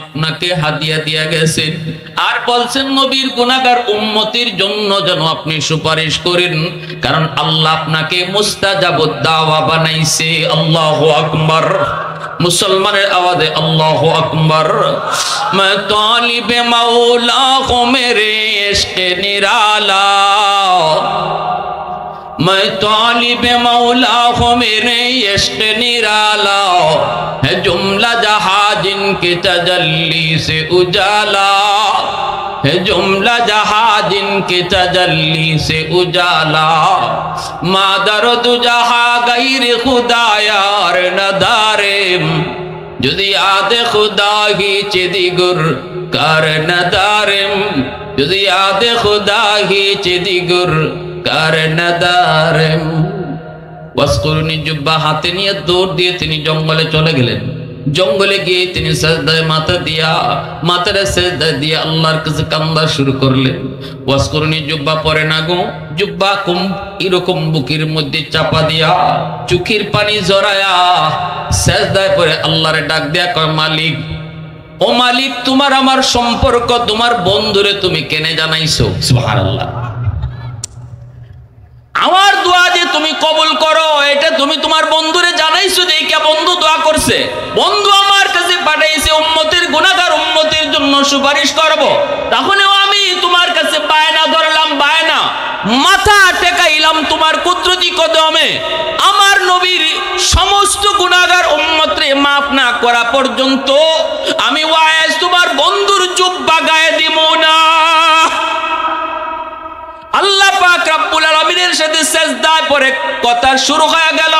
আপনাকে হাদিয়া দিয়া গেছেন আর বলছেন নবীর গুনাহগার উম্মতের জন্য যেন আপনি সুপারিশ করেন, কারণ আল্লাহ আপনাকে মুস্তাজাবুদ দাওয়া বানাইছে। আল্লাহু আকবার। মুসলমানের আওয়াজে আল্লাহু আকবার। मैं तालिब मौला को मेरे इश्क निराला, मैं तालिब मौला को मेरे इश्क निराला, है जुमला जहां जिनके तजल्ली से उजाला, है जुमला जहां जिनके तजल्ली से उजाला, मादर तु जहां गैर खुदा यार नदारे, যদি আদে খুদা হি চেদিগুর কার নদারেম, যদি আদে খুদা হি চেদিগুর কার নদারেম। ওয়াসকুরুনি জুব্বা হাতে নিয়ে দৌড় দিয়ে তিনি জঙ্গলে চলে গেলেন। জঙ্গলে গিয়ে তিনি সাজদায় মাথায় সাজদা দিয়ে আল্লাহর কাছে কান্দা শুরু করলেন। ওয়াসকুরুনি জুব্বা পরে না গো, জুব্বা কুম এরকম বুকের মধ্যে চাপা দিয়া চোখের পানি জড়ায়া সাজদায় পরে আল্লাহরে ডাক দিয়া কয়, মালিক ও মালিক, তোমার আমার সম্পর্ক তোমার বন্ধুরে তুমি কেনে জানাইছো? সুবহানাল্লাহ। আমার দোয়া যে তুমি কবুল করো এটা তুমি তোমার বন্ধুরে জানাইছো, যে কে বন্ধু দোয়া করছে, বন্ধু আমার কাছে পাঠাইছে উম্মতের গুনাহগার উম্মতের জন্য সুপারিশ করব। তখনও আমি তোমার কাছে বায়না ধরলাম, বায়না মাথা টেকাইলাম তোমার কুদরতি কদমে। আমার নবীর সমস্ত গুনাহগার উম্মতরে মাফ না করা পর্যন্ত আমি ওয়াইজ তোমার বন্ধুর জুব্বা গায়ে দিব না। আল্লাহ পাক রব্বুল আলামিনের সাথে সিজদায় পড়ে কথা শুরু হয়ে গেল।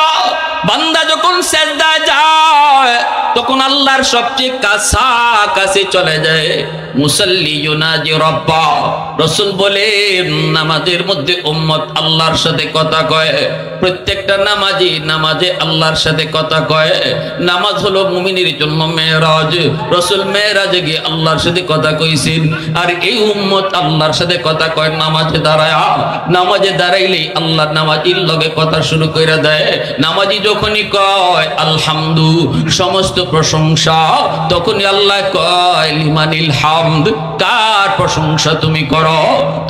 বান্দা যখন সিজদায় যায় তখন আল্লাহর সবচেয়ে কাছাকাছি চলে যায়। মুসাল্লি ইউনাজি রাব্বা, রাসূল বলেন নামাজের মধ্যে উম্মত আল্লাহর সাথে কথা কয়। প্রত্যেকটা নামাজে আল্লাহর সাথে কথা কয়। নামাজ হলো মুমিনের জন্য মেরাজ। রাসূল মেরাজে গিয়ে আল্লাহর সাথে কথা কইছেন, আর এই উম্মত আল্লাহর সাথে কথা কয় নামাজে দাঁড়ায়। নামাজে দাঁড়াইলেই আল্লাহ নামাজির লগে কথা শুরু করে দেয়। নামাজি যখনই কয় আলহামদু, সমস্ত প্রশংসা, তখনই আল্লাহ কয় লিমানিল হামদ, কার প্রশংসা তুমি করো?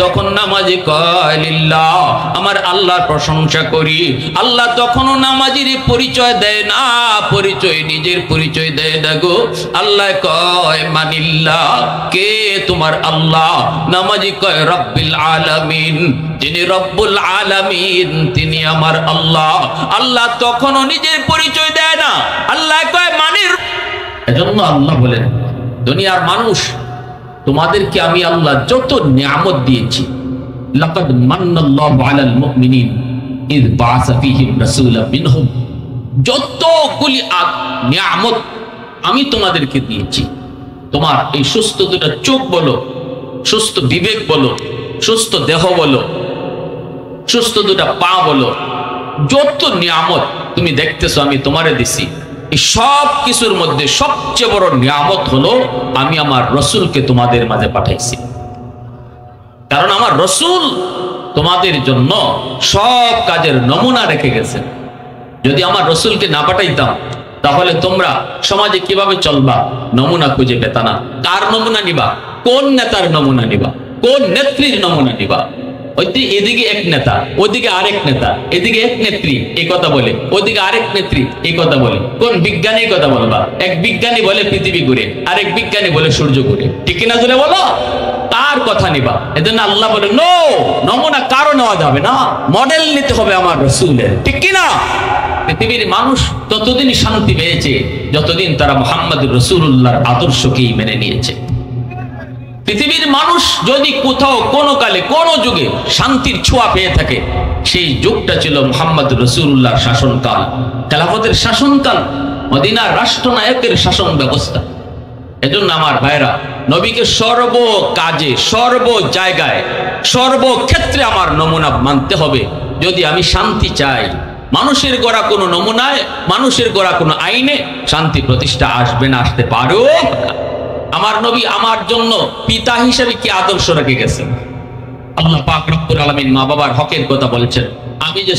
তখন নামাজি কয় লিল্লাহ, আমার আল্লাহর প্রশংসা করি। আল্লাহ তখনও নামাজির পরিচয় দেয় না, নিজের পরিচয় দেয় না গো। আল্লাহ কয় মানিল্লাহ, কে তোমার আল্লাহ? নামাজি কয় রব্বিল আলামিন, যিনি রব্বুল আলামিন তিনি আমার আল্লাহ। আল্লাহ তখনও নিজের পরিচয় দেয় না, আল্লাহ কয় মানির। এজন্য আল্লাহ বলেন, দুনিয়ার মানুষ তোমাদেরকে আমি আল্লাহ যত নিয়ামত দিয়েছি, লাকাদ মান্নাল্লাহু আলাল মুমিনিন ইয বাআসা ফীহিম রাসূলাম মিনহুম, যতগুলি নিয়ামত আমি তোমাদেরকে দিয়েছি, তোমার এই সুস্থ দুটো চোখ বলো, সুস্থ বিবেক বলো, সুস্থ দেহ বলো, সুস্থ দুটা পা বলো, যত নিয়ামত তুমি দেখতেছো আমি তোমারে দিছি, এই সব কিছুর মধ্যে সবচেয়ে বড় নিয়ামত হলো আমি আমার রসুলকে তোমাদের মাঝে পাঠাইছি। কারণ আমার রসুল তোমাদের জন্য সব কাজের নমুনা রেখে গেছেন। যদি আমার রসুলকে না পাঠাইতাম তাহলে তোমরা সমাজে কিভাবে চলবা নমুনা খুঁজে পেতা না। কার নমুনা নিবা? কোন নেতার নমুনা নিবা? কোন নেত্রীর নমুনা নিবা? এদিকে এক নেতা, ওদিকে আরেক নেতা, এদিকে এক নেত্রী এই কথা বলে, ওদিকে আরেক নেত্রী এই কথা বলে। কোন বিজ্ঞানীর কথা বলবা? এক বিজ্ঞানী বলে পৃথিবী ঘুরে, আরেক বিজ্ঞানী বলে সূর্য ঘুরে, ঠিক কিনা জোরে বলো? তার কথা নিবা। এজন্য আল্লাহ বলে নো, নমুনা কারো নেওয়া যাবে না, মডেল নিতে হবে আমার রাসূলের, ঠিক কিনা? পৃথিবীর মানুষ ততদিন শান্তি পেয়েছে যতদিন তারা মুহাম্মদ রাসূলুল্লাহর আদর্শকেই মেনে নিয়েছে। পৃথিবীর মানুষ যদি কোথাও কোনো কালে কোনো যুগে শান্তির ছোঁয়া পেয়ে থাকে, সেই যুগটা ছিল মুহাম্মদ রাসূলুল্লাহর শাসনকাল, খেলাফতের শাসনকাল, মদিনার রাষ্ট্রনায়কের শাসন ব্যবস্থা। এজন্য আমার ভাইরা, নবীকে সর্ব কাজে, সর্ব জায়গায়, সর্বক্ষেত্রে আমার নমুনা মানতে হবে। যদি আমি শান্তি চাই, মানুষের গড়া কোনো নমুনায়, মানুষের গড়া কোনো আইনে শান্তি প্রতিষ্ঠা আসবে না, আসতে পারেও না। আমার নবী আমার জন্য পিতা হিসেবে কি আদর্শ রেখে গেছেন? আল্লাহ পাক রব্বুল আলামিন মা বাবার হকের কথা বলছেন। আমি যে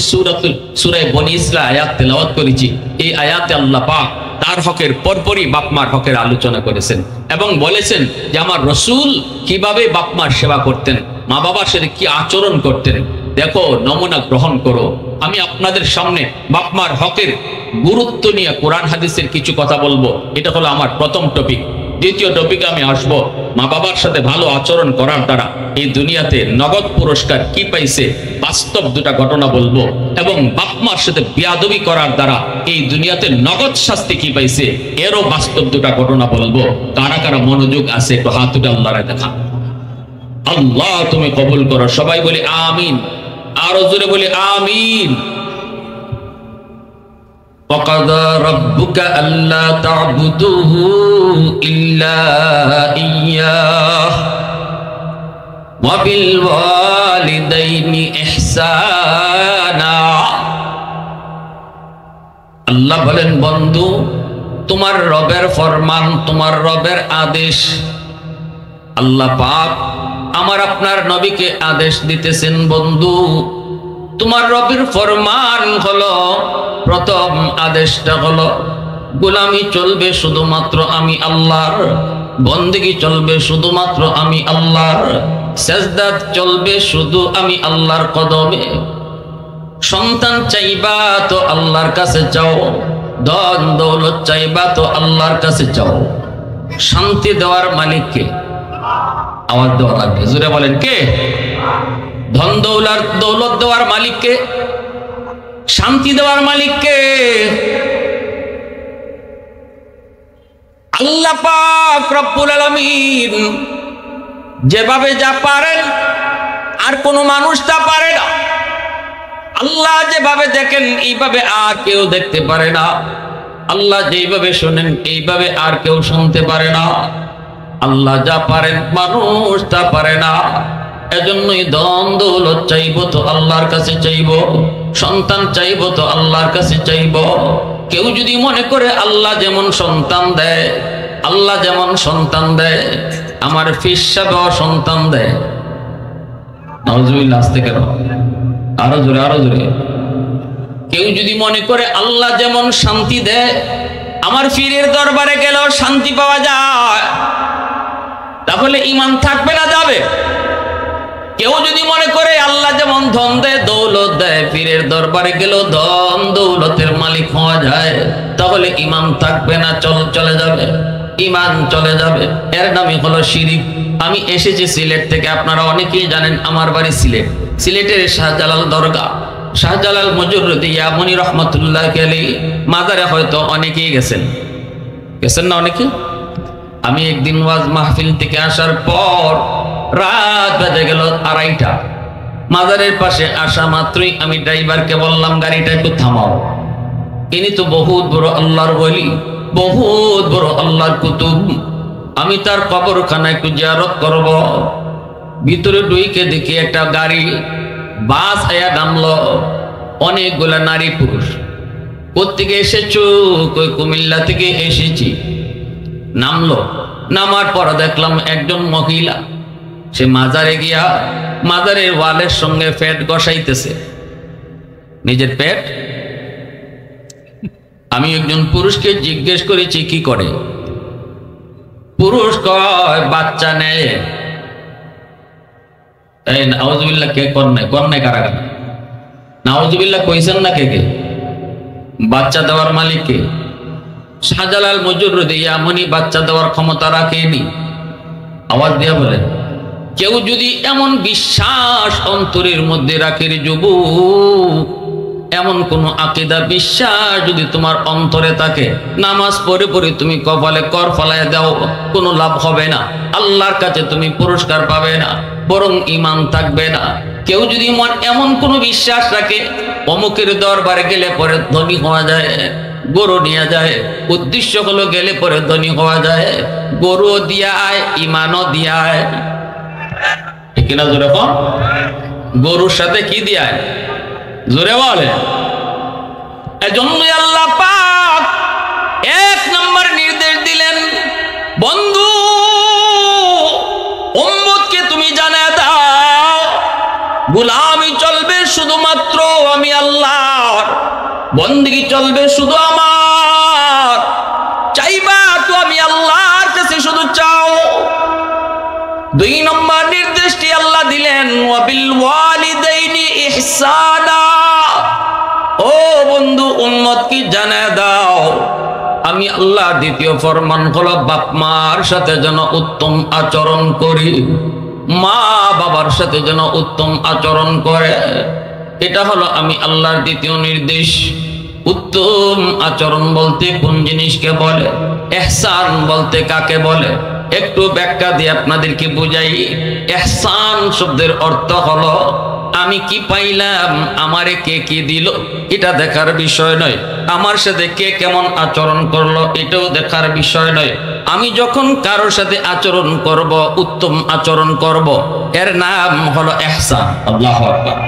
সূরা বনী ইসরাঈল আয়াত তেলাওয়াত করেছি, এই আয়াতে আল্লাহ পাক তার হকের পরপরই বাপমার হকের আলোচনা করেছেন এবং বলেছেন যে আমার রসুল কিভাবে বাপমার সেবা করতেন, মা বাবার সাথে কি আচরণ করতেন। দেখো, নমুনা গ্রহণ করো। আমি আপনাদের সামনে বাপমার হকের গুরুত্ব নিয়ে কোরআন হাদিসের কিছু কথা বলবো। এটা হলো আমার প্রথম টপিক। দ্বিতীয় টপিকে আমি আসবো মা বাবার সাথে ভালো আচরণ করার দ্বারা এই দুনিয়াতে নগদ পুরস্কার কি পাইছে, বাস্তব দুটা ঘটনা বলবো, এবং বাপমার সাথে বেয়াদবি করার দ্বারা এই দুনিয়াতে নগদ শাস্তি কি পাইছে এরও বাস্তব দুটা ঘটনা বলবো। কারা কারা মনোযোগ আছে একটু হাত উঠে আল্লাহরে দেখা। আল্লাহ তুমি কবুল করো। সবাই বলি আমিন, আরো জোরে বলি আমিন। وَقَضَى رَبُّكَ أَلَّا تَعْبُدُوا إِلَّا إِيَّاهُ وَبِالْوَالِدَيْنِ إِحْسَانًا। আল্লাহ বলেন, বন্ধু তোমার রবের ফরমান, তোমার রবের আদেশ। আল্লাহ পাক আমার আপনার নবীকে আদেশ দিতেছেন, বন্ধু তোমার রবের ফরমান হলো, প্রথম আদেশটা হলো গোলামি চলবে শুধুমাত্র আমি আল্লাহর, বন্দেগী চলবে শুধুমাত্র আমি আল্লাহর, সেজদা চলবে শুধু আমি আল্লাহর কদমে। সন্তান চাইবা তো আল্লাহর কাছে চাও, ধন দৌলত চাইবা তো আল্লাহর কাছে চাও। শান্তি দেওয়ার মালিক কে? আওয়াজ দেওয়া লাগবে, জোরে বলেন কে? ধন দৌলত দেওয়ার মালিক কে? শান্তি দেওয়ার মালিক কে? আল্লাহ পাক রব্বুল আলামিন যেভাবে যা পারেন আর কোন মানুষ তা পারে না। আল্লাহ যেভাবে দেখেন এইভাবে আর কেউ দেখতে পারে না। আল্লাহ যেভাবে শোনেন এইভাবে আর কেউ শুনতে পারে না। আল্লাহ যা পারেন মানুষ তা পারে না। এজন্যই ধন দৌলত চাইবো তো আল্লাহর কাছে চাইবো, সন্তান চাইবো তো আল্লাহর কাছে চাইবো। কেউ যদি মনে করে আল্লাহ যেমন সন্তান দেয়, আল্লাহ যেমন সন্তান দেয়, আমার ফিস সাহেবও সন্তান দেয়, নাউজুবিল্লাহ, আসতে কেন? আরো জোরে, আরো জোরে। কেউ যদি মনে করে আল্লাহ যেমন শান্তি দেয়, আমার পীরের দরবারে গেলেও শান্তি পাওয়া যায়, তাহলে ঈমান থাকবে না যাবে? কেউ যদি মনে করে আল্লাহ যেমন ধন দেয় দৌলত দেয়, পীরের দরবারে গেলেও ধন দৌলতের মালিক হওয়া যায়, তাহলে ঈমান থাকবে না, চলে যাবে, ঈমান চলে যাবে। এর নামই হলো শিরিক। আমি এসেছি সিলেট থেকে, আপনারা অনেকেই জানেন আমার বাড়ি সিলেট। সিলেটের শাহজালাল দরগা, শাহজালাল মুজুররদি ইয়ামনি রহমতুল্লাহ আলাইহি মাজারে হয়তো অনেকেই গেছেন না অনেকে। আমি একদিন ওয়াজ মাহফিল থেকে আসার পর রাত বেজে গেল 2:30। মাজারের পাশে আসা মাত্রই আমি ড্রাইভারকে বললাম গাড়িটা একটু থামাও। ইনি তো বহুত বড় আল্লাহর ওলি, বহুত বড় আল্লাহর কুতুব, আমি তার কবরখানা একটু জিয়ারত করব। ভিতরে ঢুকে দেখি একটা গাড়ি বাস আয়া নামলো, অনেকগুলা নারী পুরুষ। কোত্থেকে এসেছো? কই কুমিল্লা থেকে এসেছি। নামলো, নামার পর দেখলাম একজন মহিলা, সে মাজারে গিয়া মাজারের ওয়ালের সঙ্গে পেট ঘষাইতেছে, নিজের পেট। আমি একজন পুরুষকে জিজ্ঞেস করেছি কি করে? পুরুষ কয় বাচ্চা নেয়। এই নাউজুবিল্লাহ, কে কন্যায় কারা কারা? নাউজুবিল্লাহ কইছেন না কে কে? বাচ্চা দেওয়ার মালিক কে? শাহজালাল মুজুররদি ইয়ামনি বাচ্চা দেওয়ার ক্ষমতা রাখেনি। আওয়াজ দিয়া বলেন। কেউ যদি এমন বিশ্বাস অন্তরের মধ্যে রাখে রে যুবক, এমন কোন আকীদা বিশ্বাস যদি তোমার অন্তরে থাকে, নামাজ পড়ে পড়ে তুমি কপালে কর ফলায় দাও, কোনো লাভ হবে না, আল্লাহর কাছে তুমি পুরস্কার পাবে না, বরং ঈমান থাকবে না। কেউ যদি এমন কোন বিশ্বাস রাখে অমুকের দরবারে গেলে পরে ধনী হওয়া যায়, গরু নিয়ে যায়, উদ্দেশ্য হলো গেলে পরে ধনী হওয়া যায়, গরু দিয়ায় ঈমানও দিয়ায়, ঠিক কিনা জোরে কন? গরুর সাথে কি দিয়ায়? জোরে বলে। এজন্যই আল্লাহ পাক 1 নম্বর নির্দেশ দিলেন, বন্ধু উম্মতকে তুমি জানায় দাও গোলামি চলবে শুধুমাত্র আমি আল্লাহর, বন্দেগী চলবে শুধু আমার। চাইবা তো আমি আল্লাহর কাছে শুধু চাও। 2 নম্বর নির্দেশটি আল্লাহ দিলেন, ওয়াবিল ওয়ালিদাইনি ইহসানা। ও বন্ধু, উম্মত কি জানায় দাও, আমি আল্লাহ দ্বিতীয় ফরমান হলো বাপ মার সাথে যেন উত্তম আচরণ করি, মা বাবার সাথে যেন উত্তম আচরণ করে। এটা হলো আমি আল্লাহর দ্বিতীয় নির্দেশ। উত্তম আচরণ বলতে কোন জিনিসকে বলে, ইহসান বলতে কাকে বলে, একটু ব্যাখ্যা দিয়ে আপনাদেরকে বুঝাই। ইহসান শব্দের অর্থ হলো আমি কি পাইলাম, আমারে কে কি দিল এটা দেখার বিষয় নয়, আমার সাথে কে কেমন আচরণ করলো এটাও দেখার বিষয় নয়। আমি যখন কারোর সাথে আচরণ করব, উত্তম আচরণ করব, এর নাম হলো ইহসান। আল্লাহু আকবার।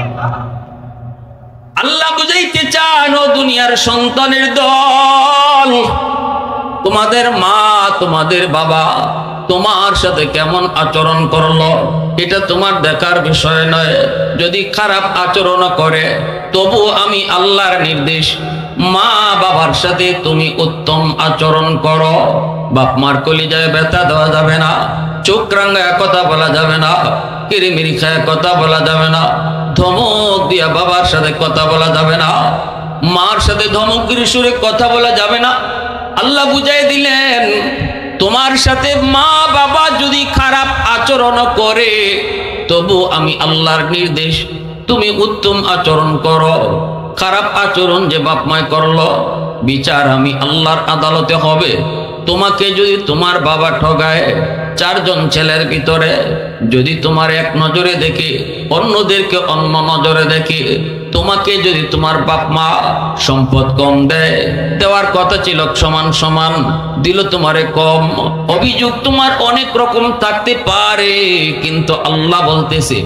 আল্লাহ বুঝাইতে চান, ও দুনিয়ার সন্তানের দল, তোমাদের মা তোমাদের বাবা তোমার সাথে কেমন আচরণ করলো এটা তোমার দেখার বিষয় নয়। যদি খারাপ আচরণ করে তবু আমি আল্লাহর নির্দেশ, মা বাবার সাথে তুমি উত্তম আচরণ করো। বাপ মার কলিজায় ব্যথা দেওয়া যাবে না, চোখ রাঙায় কথা বলা যাবে না, কিরিমিরি খায় কথা বলা যাবে না, ধমক দিয়া বাবার সাথে কথা বলা যাবে না, মার সাথে ধমকগিরি সুরে কথা বলা যাবে না। আল্লাহ বুঝাই দিলেন, তোমার সাথে মা বাবা যদি খারাপ আচরণ করে তবু আমি আল্লাহর নির্দেশ, তুমি উত্তম আচরণ করো। খারাপ আচরণ যে বাপ মায় করলো, বিচার আমি আল্লাহর আদালতে হবে। তোমাকে যদি তোমার বাবা ঠগায়, 4 জন ছেলের ভিতরে যদি তোমার এক নজরে দেখে, অন্যদেরকে অন্য নজরে দেখে, তোমাকে যদি তোমার বাপ মা সম্পদ কম দেয়, দেওয়ার কথা ছিল সমান সমান, দিল তোমারে কম, অভিযোগ তোমার অনেক রকম থাকতে পারে, কিন্তু আল্লাহ বলতেছে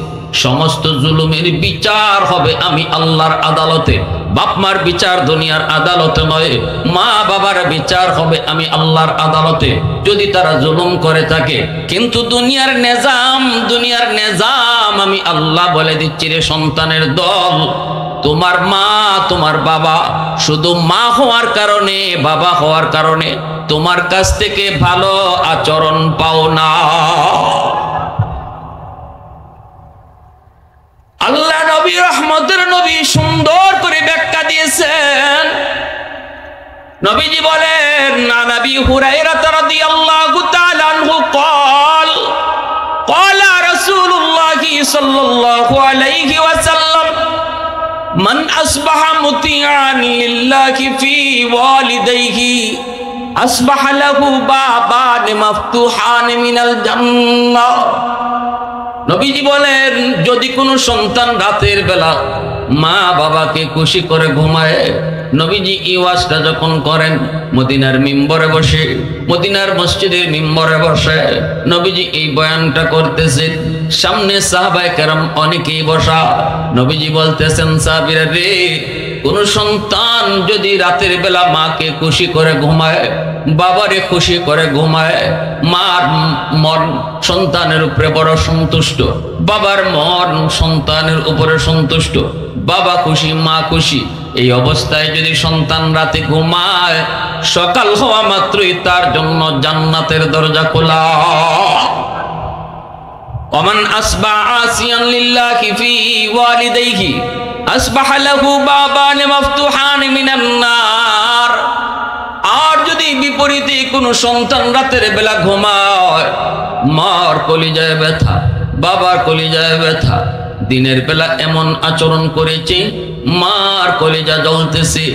সমস্ত জুলুমের বিচার হবে আমি আল্লাহর আদালতে। বাপ মার বিচার দুনিয়ার আদালতে নয়, মা বাবার বিচার হবে আমি আল্লাহর আদালতে যদি তারা জুলুম করে থাকে। কিন্তু দুনিয়ার নিজাম আমি আল্লাহ বলে দিচ্ছি রে সন্তানের দল, তোমার মা তোমার বাবা শুধু মা হওয়ার কারণে, বাবা হওয়ার কারণে তোমার কাছ থেকে ভালো আচরণ পাও না। আল্লাহ নবী, রহমতের নবী সুন্দর করে ব্যাখ্যা দিয়েছেন। নবীজি বলেন, নবী হুরায়রা রাদিয়াল্লাহু তাআলা আনহু قال قال رسول الله صلى الله عليه وسلم من أصبح مطيعا لله في والديه أصبح له بابان مفتوحان من الجنة। নবীজি বলেন, যদি কোনো সন্তান রাতের বেলা মা বাবাকে খুশি করে ঘুমায়, নবীজি এই ওয়াজটা যখন করেন মদিনার মিম্বরে বসে, মদিনার মসজিদের মিম্বরে বসে নবীজি এই বয়ানটা করতেছেন, সামনে সাহাবায়ে কেরাম অনেকেই বসা। নবীজি বলতেছেন, সাহাবীরা রে, কোন সন্তান যদি রাতের বেলা মাকে খুশি করে ঘুমায়, বাবারে খুশি করে ঘুমায়, মার মন সন্তানের উপরে বড় সন্তুষ্ট, বাবার মন সন্তানের উপরে সন্তুষ্ট, বাবা খুশি মা খুশি, এই অবস্থায় যদি সন্তান রাতে ঘুমায়, সকাল হওয়া মাত্রই তার জন্য জান্নাতের দরজা খোলা। ওমান আসবাহ আসিয়ান লিল্লাহি ফি ওয়ালিদাইহি আসবাহ লাহু বাবান মাফতুহান মিনান নার। আর যদি বিপরীতে কোনো সন্তান রাতের বেলা ঘুমায়, মার কলিজায় ব্যথা, বাবার কলিজায় ব্যথা, দিনের বেলা এমন আচরণ করেছে মার কলিজা জ্বলতেছে,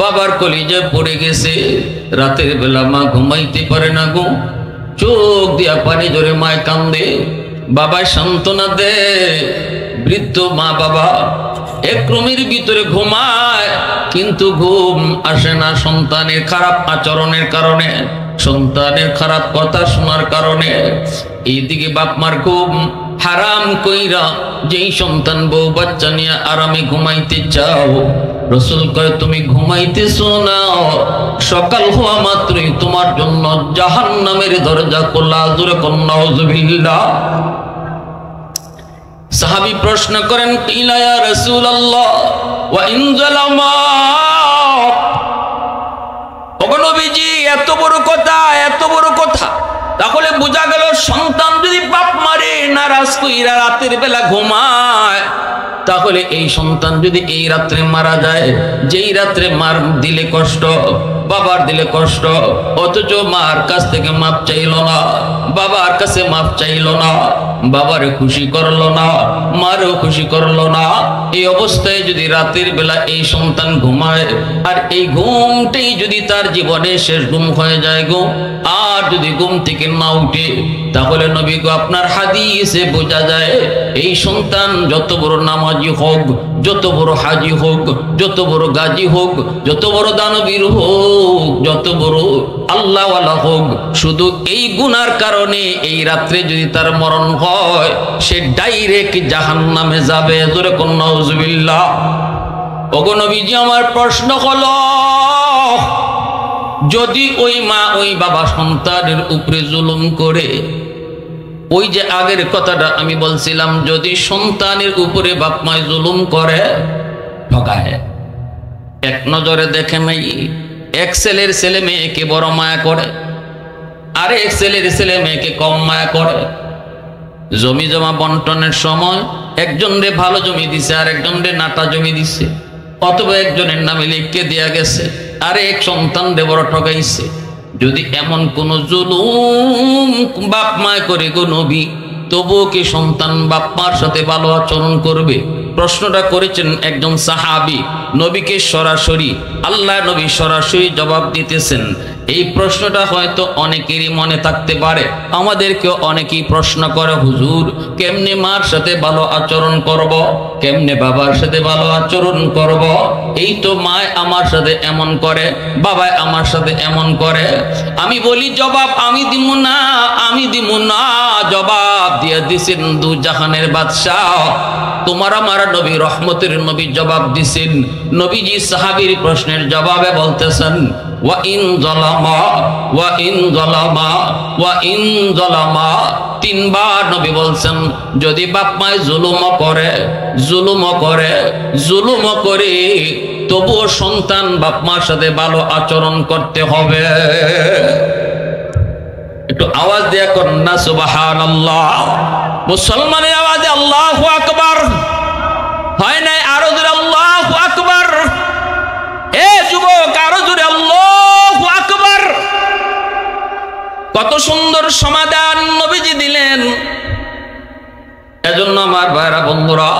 বাবার কলিজা পড়ে গেছে, রাতের বেলা মা ঘুমাইতে পারে না গো, চোখ দিয়া পানি জোরে মায় কান্দে, বাবা সান্ত্বনা দে, বৃদ্ধ মা বাবা এক রুমের ভিতরে ঘুমায় কিন্তু ঘুম আসে না সন্তানের খারাপ আচরণের কারণে, সন্তানের খারাপ কথা শোনার কারণে। এইদিকে বাপ মার ঘুম হারাম কইরা যেই সন্তান বউ বাচ্চা নিয়ে আরামে ঘুমাইতে চাও, রাসূল কয় তুমি ঘুমাইতেছো না, সকাল হওয়া মাত্রই তোমার জন্য জাহান্নামের দরজা খোলা। জোরে কোন নাউযুবিল্লাহ। সাহাবী প্রশ্ন করেন, কিলা ইয়া রাসূলুল্লাহ ওয়া ইন যালামা, ওগো নবীজি এত বড় কথা, এত বড় কথা। তাহলে বোঝা গেল সন্তান যদি বাপ মারে, নারাজ কইরা রাতের বেলা ঘুমায়, তাহলে এই সন্তান যদি এই রাত্রে মারা যায়, যেই রাত্রে মার দিলে কষ্ট, বাবার দিলে কষ্ট, অথচ মার কাছ থেকে মাপ চাইল না, বাবার কাছে মাপ চাইল না, বাবারে খুশি করলো না, মারও খুশি করলো না, এই অবস্থায় যদি রাতের বেলা এই সন্তান ঘুমায়, আর এই ঘুমটাই যদি তার জীবনে শেষ ঘুম হয়ে যায় গো, আর যদি ঘুম থেকে না উঠে, তাহলে নবী গো আপনার হাদিসে বোঝা যায় এই সন্তান যত বড় নামাজি হোক, যত বড় হাজি হোক, যত বড় গাজী হোক, যত বড় দানবীর হোক, যত বড় আল্লাহওয়ালা হোক, শুধু এই গুনার কারণে এই রাত্রে যদি তার মরণ হয়, সে ডাইরেক্ট জাহান্নামে যাবে। জোরে কোন নাউজুবিল্লাহ। ওগো নবীজি আমার প্রশ্ন হলো, যদি ওই মা ওই বাবা সন্তানের উপরে জুলুম করে, ওই যে আগের কথাটা আমি বলছিলাম, যদি সন্তানের উপরে বাপ মায় জুলুম করে, ঠকায়, এক নজরে দেখে নাই, এক ছেলের ছেলে মেয়েকে বড় মায়া করে, আর এক ছেলের ছেলে মেয়েকে কম মায়া করে। জমি জমা বন্টনের সময় একজন রে ভালো জমি দিছে, আর একজন রে নাটা জমি দিছে, অথবা একজনের নামে লিখকে দেয়া গেছে, আর এক সন্তান রে বড় ঠকাইছে। যদি এমন কোন জুলুম বাপ মায় করে গো নবী, তবুও কি সন্তান বাপ মার সাথে ভালো আচরণ করবে? প্রশ্নটা করেছেন একজন সাহাবী, নবীকে সরাসরি, আল্লাহ নবী সরাসরি জবাব দিতেছেন। এই প্রশ্নটা হয়তো অনেকেরই মনে থাকতে পারে, আমাদেরকেও অনেকেই প্রশ্ন করে, হুজুর কেমনে মার সাথে ভালো আচরণ করব, কেমনে বাবার সাথে ভালো আচরণ করব? এই তো মায় আমার সাথে এমন করে, বাবায় আমার সাথে এমন করে। আমি বলি জবাব আমি দিব না, আমি দিব না। জবাব দিয়ে দিছেন দু জাহানের বাদশাহ, তোমার আমার নবী রহমতের নবী জবাব দিছেন। নবীজি সাহাবীর প্রশ্নের জবাবে বলতেছেন, ওয়া ইন যালামা ওয়া ইন যালামা ওয়া ইন যালামা, তিনবার নবী বলছেন, যদি বাপ মায় জুলুম করে, জুলুম করে, জুলুম করে, তবুও সন্তান বাপ মার সাথে ভালো আচরণ করতে হবে। একটু আওয়াজ দিয়ে করেন না সুবহানাল্লাহ। মুসলমানের আওয়াজে আল্লাহু আকবার হয় নাই? আরো জোরে আল্লাহু আকবার। এ যুবক, আরো জোরে আল্লাহু আকবার। কত সুন্দর সমাধান নবীজি দিলেন। এজন্য আমার ভাইরা বন্ধুরা,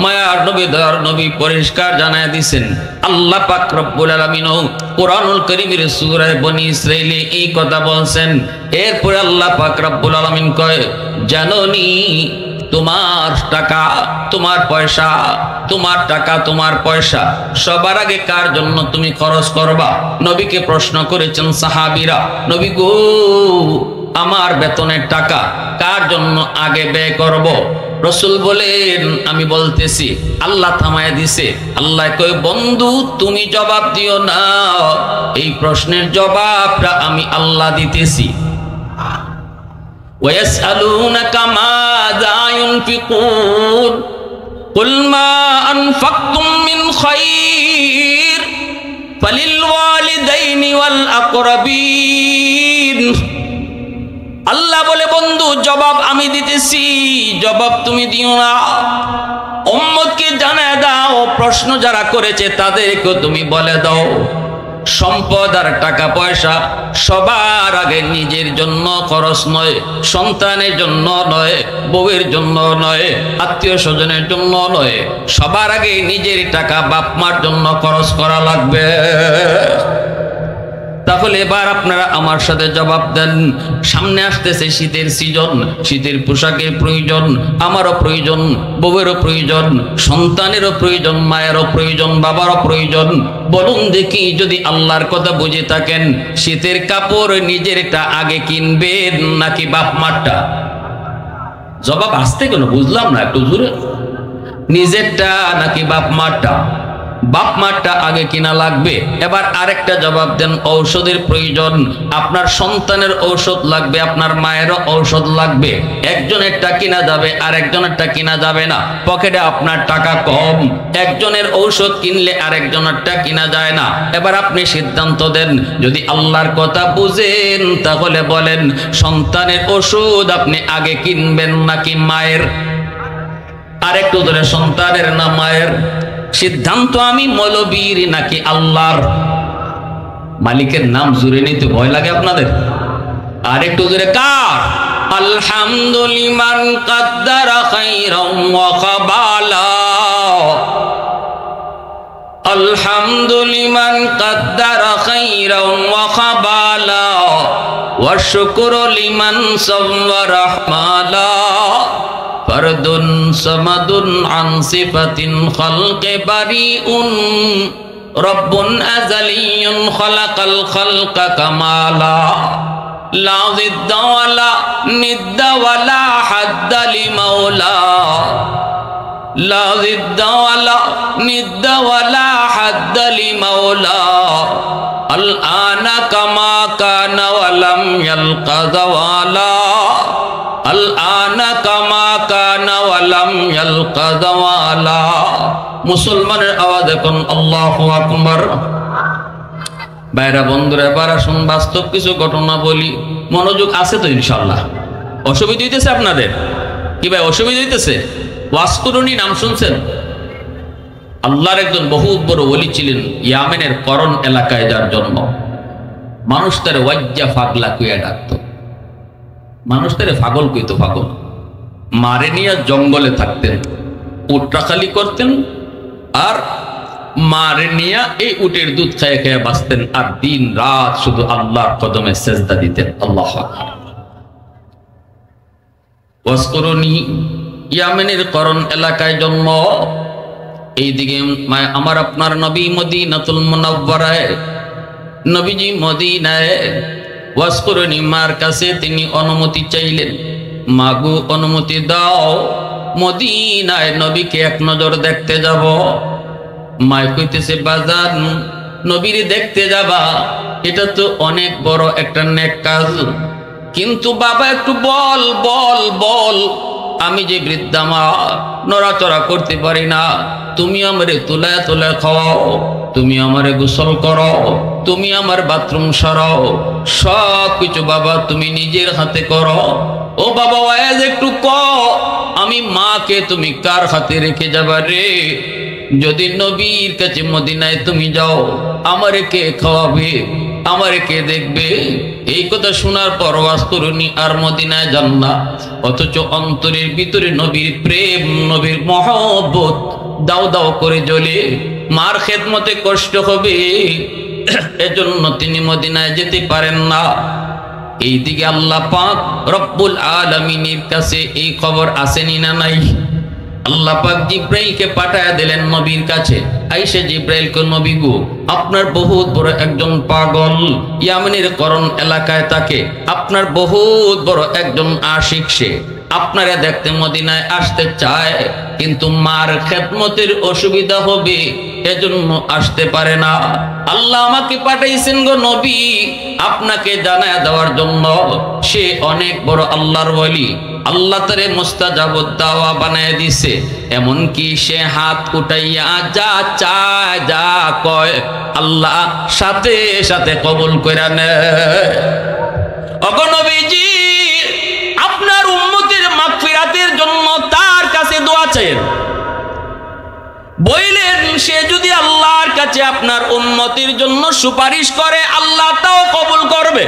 মায়ার নবী দয়ার নবী পরিষ্কার জানায় দিয়েছেন, আল্লাহ পাক রব্বুল আলামিন কুরআনুল কারীমের সূরা বনী ইসরাঈলে এই কথা বলছেন। এরপরে আল্লাহ পাক রব্বুল আলামিন কয়, জানোনি তোমার টাকা, তোমার পয়সা, তোমার টাকা, তোমার পয়সা সবার আগে কার জন্য তুমি খরচ করবা? নবীকে প্রশ্ন করেছেন সাহাবীরা, নবী গো আমার বেতনের টাকা কার জন্য আগে ব্যয় করব? রসুল বলেন, আমি বলতেছি। আল্লাহ থামায় দিছে। আল্লাহ কয়, বন্ধু তুমি জবাব দিও না, এই প্রশ্নের জবাবটা আমি আল্লাহ দিতেছি। ويسألونك ماذا ينفقون قل ما أنفقتم من خير فللوالدين والأقربين। আল্লাহ বলে, বন্ধু জবাব আমি দিতেছি, জবাব তুমি দিও না। উম্মতকে জানায় দাও, প্রশ্ন যারা করেছে তাদেরকে তুমি বলে দাও, সম্পদ আর টাকা পয়সা সবার আগে নিজের জন্য খরচ নয়, সন্তানের জন্য নয়, বউয়ের জন্য নয়, আত্মীয় স্বজনের জন্য নয়, সবার আগে নিজের টাকা বাপ মার জন্য খরচ করা লাগবে। তাহলে এবার আপনারা আমার সাথে জবাব দেন। সামনে আসতেছে শীতের সিজন, শীতের পোশাকের প্রয়োজন, আমারও প্রয়োজন, বউয়েরও প্রয়োজন, সন্তানেরও প্রয়োজন, মায়েরও প্রয়োজন, বাবারও প্রয়োজন। বলুন দেখি, যদি আল্লাহর কথা বুঝে থাকেন, শীতের কাপড় নিজেরটা আগে কিনবেন নাকি বাপ মারটা? জবাব আসতে কেন বুঝলাম না, একটু জোরে। নিজেরটা নাকি বাপ মারটা? বাপ মারটা আগে কিনা লাগবে। এবার আরেকটা জবাব দেন, ঔষধের প্রয়োজন, আপনার সন্তানের ঔষধ লাগবে, আপনার মায়েরও ঔষধ লাগবে। একজনেরটা কিনা যাবে আর একজনেরটা কিনা যাবে না। পকেটে আপনার টাকা কম, একজনের ঔষধ কিনলে আরেকজনেরটা কিনা যায় না। এবার আপনি সিদ্ধান্ত দেন, যদি আল্লাহর কথা বুঝেন তাহলে বলেন সন্তানের ওষুধ আপনি আগে কিনবেন নাকি মায়ের? আরেকটু ধরে, সন্তানের না মায়ের? সিদ্ধান্ত আমি মৌলবীর নাকি আল্লাহর? মালিকের নাম জুড়ে নিতে ভয় লাগে আপনাদের? আর একটু জোরে, কার? আলহামদুলিমান কাদ্দারা খাইরাম ওয়া কাবালা, আলহামদুলিমান কাদ্দারা খাইরাম ওয়া কাবালা, ওয়া শুকরু লিমান সাওয়ারা রাহমালা, ফরদুন সামাদুন আন সিফাতিন খালকে বারিউন, রব্বুন আযালিয়ুন খালাকাল খালকা কামালা, লা জিদ্দা ওয়ালা নিদ্দা ওয়ালা হাদ্দা লিমাওলা, লা জিদ্দা ওয়ালা নিদ্দা ওয়ালা হাদ্দা লিমাওলা, আল আনা কামা কানা ওয়া লাম ইয়ালকা যাওয়ালা, আল আনা কামা কানা ওয়া লাম ইয়ালকা যাওয়ালা। মুসলমানের আওয়াজ এখন আল্লাহু আকবার। বাইরা বন্ধুরা, এবার আসুন বাস্তব কিছু ঘটনা বলি। মনোযোগ আছে তো ইনশাআল্লাহ? অসুবিধা হইতেছে আপনাদের? কি ভাই অসুবিধা হইতেছে? ওয়াসকুরুনি নাম শুনছেন? আল্লাহর একজন বহুত বড় ওলি ছিলেন, ইয়ামেনের করন এলাকায়, যার জন্ম। মানুষ তারে ওয়াজ্জা ফাগলা কুয়া ডাকত। মানুষ তারে পাগল কইতো, পাগল। মারে নিয়ে জঙ্গলে থাকতেন, উটটা খালি করতেন, আর মারে নিয়া এই উটের দুধ খায় খেয়ে বাঁচতেন, আর দিন রাত শুধু আল্লাহর কদমে সেজদা দিতেন। আল্লাহু আকবার। ওয়াসকুরুনি, ইয়ামেনের করন এলাকায় জন্ম। এইদিকে আমার আপনার নবী মদিনাতুল মুনাওয়ারায়, নবীজি মদিনায়। ওয়াসকুরুনি, মার কাছে তিনি অনুমতি চাইলেন, মাগু অনুমতি দাও, মদিনায় নবীকে এক নজর দেখতে যাব। মায় কইতেছে, বাজান নবীরে দেখতে যাবা, এটা তো অনেক বড় একটা নেক কাজ, কিন্তু বাবা একটু বল বল বল, আমি যে বৃদ্ধা মা, নড়াচড়া করতে পারি না, তুমি আমারে তুলায় তুলায় খাওয়াও, তুমি আমারে গোসল করো, তুমি আমার বাথরুম সরাও, সব কিছু বাবা তুমি নিজের হাতে করো। ও বাবা ওয়াজ একটু ক, আমি মাকে তুমি কার হাতে রেখে যাবা রে? যদি নবীর কাছে মদিনায় তুমি যাও, আমারে কে খাওয়াবে, আমারে কে দেখবে? এই কথা শোনার পর ওয়াসকুরুনি আর মদিনায় যান না, অথচ অন্তরের ভিতরে নবীর প্রেম, নবীর মহব্বত দাও দাও করে জ্বলে। মার খেদমতে কষ্ট হবে, এজন্য তিনি মদিনায় যেতে পারেন না। এইদিকে আল্লাহ পাক রব্বুল আলামিনের কাছে এই খবর আসেনি না নাই? আল্লাহ পাক জিব্রাইলকে পাঠায়া দিলেন নবীর কাছে। আইসা জিব্রাইলকে, নবী গো, আপনার বহুত বড় একজন পাগল ইয়ামেনের করন এলাকায় থাকে, আপনার বহুত বড় একজন আশিক, সে আপনারা দেখতে মদিনায় আসতে চায়, কিন্তু মার খেদমতের অসুবিধা হবে, এজন্য আসতে পারে না। আল্লাহ আমাকে পাঠাইছেন গো নবী আপনাকে জানায়া দেওয়ার জন্য, সে অনেক বড় আল্লাহর ওলি, আল্লাহ তারে মুস্তাজাবুদ দাওয়া বানায় দিছে, এমনকি সে হাত উঠাইয়া যা চায় যা কয় আল্লাহ সাথে সাথে কবুল কইরা নেয়। ওগো নবীজি, আপনার উম্মতের মাগফিরাতের জন্য তার কাছে দোয়া চাইেন। বললেন সে যদি আল্লাহর কাছে আপনার উম্মতের জন্য সুপারিশ করে, আল্লাহ তাও কবুল করবে।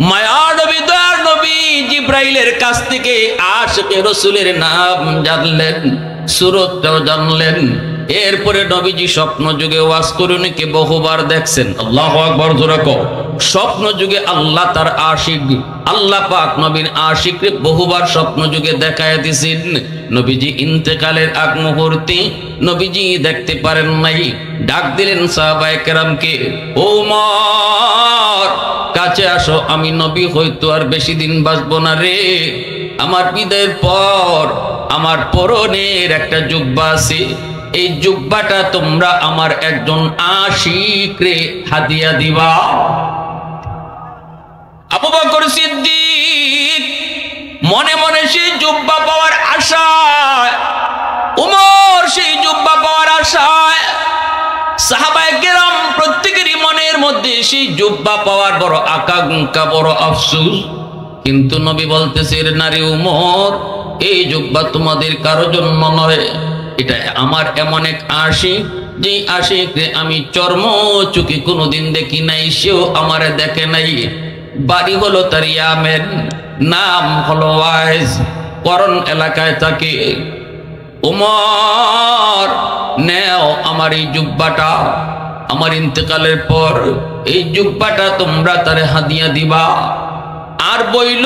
মায়ার নবী, দয়ার নবী জিব্রাইলের কাছ থেকে আশিকে রাসূলের নাম জানলেন, সুরতটাও জানলেন। এরপরে নবীজি স্বপ্ন যুগে ওয়াসকুরুনিকে বহুবার দেখছেন। আল্লাহু আকবার জোরে কও। স্বপ্ন যুগে আল্লাহ তার আশিক, আল্লাহ পাক নবীর আশিককে বহুবার স্বপ্ন যুগে দেখায় দিয়েছেন। নবীজি ইন্তেকালের আগ মুহূর্তে নবীজি দেখতে পারেন নাই, ডাক দিলেন সাহাবায়ে কেরামকে, ও উমর কাছে আসো, আমি নবী হয়তো আর বেশি দিন বাঁচবো না রে। আমার বিদায়ের পর আমার পরনের একটা জুব্বা আছে, এই জুব্বাটা তোমরা আমার একজন আশিকরে হাদিয়া দিবা। আবু বকর সিদ্দিক মনে মনে সেই জুব্বা পাওয়ার আশায়, উমর সেই জুব্বা পাওয়ার আশায়, সাহাবায়ে কেরাম প্রত্যেকেরই মনের মধ্যে সেই জুব্বা পাওয়ার বড় আকাঙ্ক্ষা, বড় আফসোস। কিন্তু নবী বলতেছে, নারী উমর, এই জুব্বা তোমাদের কারো জন্য নয়, এটা আমার এমন এক আশিক, যে আশিকরে আমি চর্ম চোখে কোনোদিন দেখি নাই, সেও আমারে দেখে নাই। বাড়ি হলো তার ইয়ামেন, নাম হলো ওয়াইজ, করণ এলাকায় থাকে। উমর, নেও আমার এই জুব্বাটা, আমার ইন্তেকালের পর এই জুব্বাটা তোমরা তারে হাদিয়া দিবা। আর বইল,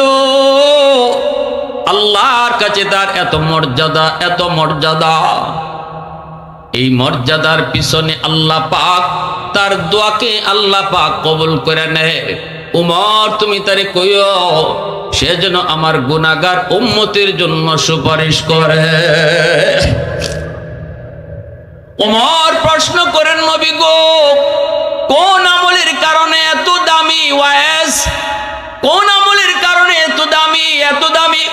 আল্লাহর কাছে তার এত মর্যাদা, এত মর্যাদা। এই মর্যাদার পিছনে আল্লাহ পাক তার দোয়াকে আল্লাহ পাক কবুল করে নেয়। উমর, তুমি তারে কইও সে যেন আমার গুনাহগার উম্মতের জন্য সুপারিশ করে। উমর প্রশ্ন করেন, নবী গো, কোন আমলের কারণে এত দামি ওয়াইজ? কোন আমলের কারণে এত দামি, এত দামি?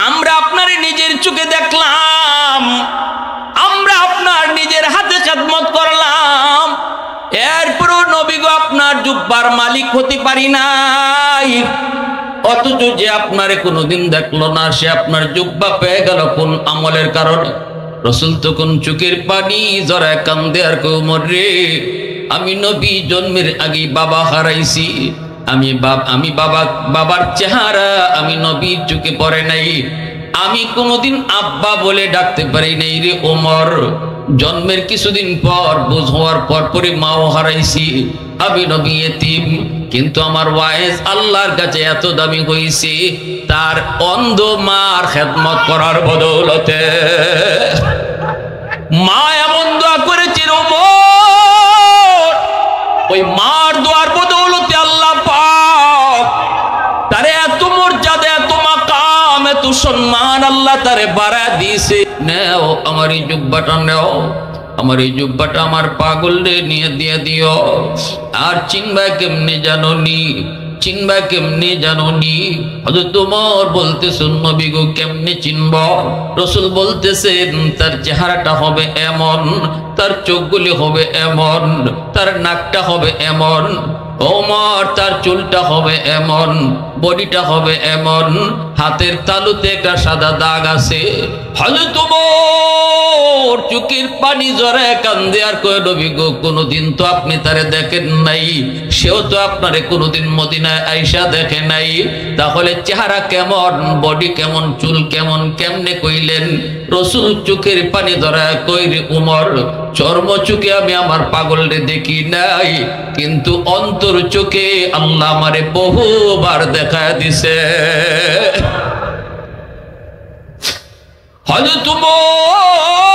আমরা আপনার নিজের চোখে দেখলাম, আমরা আপনার নিজের হাতে খেদমত করলাম, এরপরও নবী গো আপনার জুব্বার মালিক হতে পারি নাই। অথচ যে আপনারে কোনোদিন দেখলো না, সে আপনার জুব্বা পেয়ে গেল কোন আমলের কারণে? রাসূল তখন চোখের পানি জড়ায় কান্দে আর কই, উমর রে, আমি নবী জন্মের আগে বাবা হারাইছি, আমি বাবার চেহারা আমি নবীর চোখে পড়ে নাই, আমি কোনোদিন আব্বা বলে ডাকতে পারি নাই রে ওমর। জন্মের কিছুদিন পর বুঝ হওয়ার পরপরই মাও হারাইছি, আমি নবী এতিম। কিন্তু আমার ওয়াইজ আল্লাহর কাছে এত দামি হইছে তার অন্ধ মার খেদমত করার বদৌলতে। মা এমন দোয়া করেছে ওমর, ওই মার দোয়ার বদৌলতে আল্লাহ পাক তারে এত মর্যাদা, এত মাকাম, এত সম্মান আল্লাহ তারে বাড়ায় দিয়েছে। নেও আমার এই জুব্বাটা, নেও আমার এই জুব্বাটা আমার পাগলরে নিয়ে দিয়ে দিও। আর চিনবা কেমনে জানোনি, চিনবা কেমনে জানোনি? হযরত ওমর বলতেছেন, নবী গো কেমনে চিনব? রাসূল বলতেছেন, তার চেহারাটা হবে এমন, তার চোখগুলি হবে এমন, তার নাকটা হবে এমন, ওমর তার চুলটা হবে এমন, বডিটা হবে এমন, হাতের তালুতে একটা সাদা দাগ আছে। হযরত ওমর চোখের পানি জড়ায় কান্দে আর কয়, নবী গো কোনোদিন তো আপনি তারে দেখেন নাই, সেও তো আপনারে কোনোদিন মদিনায় আইসা দেখে নাই, তাহলে চেহারা কেমন, বডি কেমন, চুল কেমন, কেমনে কইলেন? রাসূল চোখের পানি জড়ায় কই, রে উমর, চর্ম চোখে আমি আমার পাগলরে দেখি নাই, কিন্তু অন্তর চোখে আল্লাহ আমারে বহুবার দেখায় দিছে। হযরত ওমর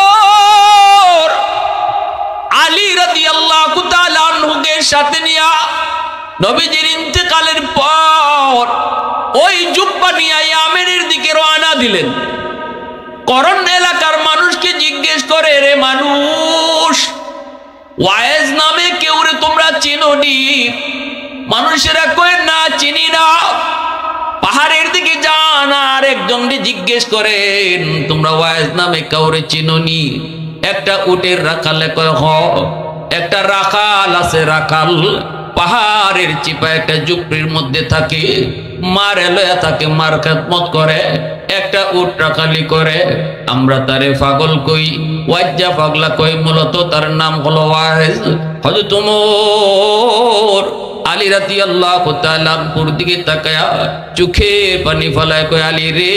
আলী রাদিয়াল্লাহু তাআলা আনহুকে সাথে নিয়া নবীজির ইন্তেকালের পর ওই জুব্বা নিয়ে ইয়ামেনের দিকে রওনা দিলেন। করণ এলাকার মানুষকে জিজ্ঞেস করে, রে মানুষ, ওয়াইজ নামে কেউ রে তোমরা চিনোনি? মানুষেরা কয়, না চিনি না। পাহাড়ের দিকে যান আর একজনকে জিজ্ঞেস করেন, তোমরা ওয়াইজ নামে কাউরে চিনোনি? একটা উটের রাখালে কয়, হ। একটা রাখাল আছে, রাখাল পাহাড়ের চিপা একটা ঝুপড়ির মধ্যে থাকে, মার এলয়া তাকে মার খেদমত করে, একটা উট রাখালি করে, আমরা তারে পাগল কই, ওয়াজ্জা পাগলা কই, মূলত তার নাম হলো ওয়াইজ। হযরত ওমর আলী রাদিয়াল্লাহু তাআলা পুর দিকে তাকায়া চোখে পানি ফলায় কয়, আলী রে,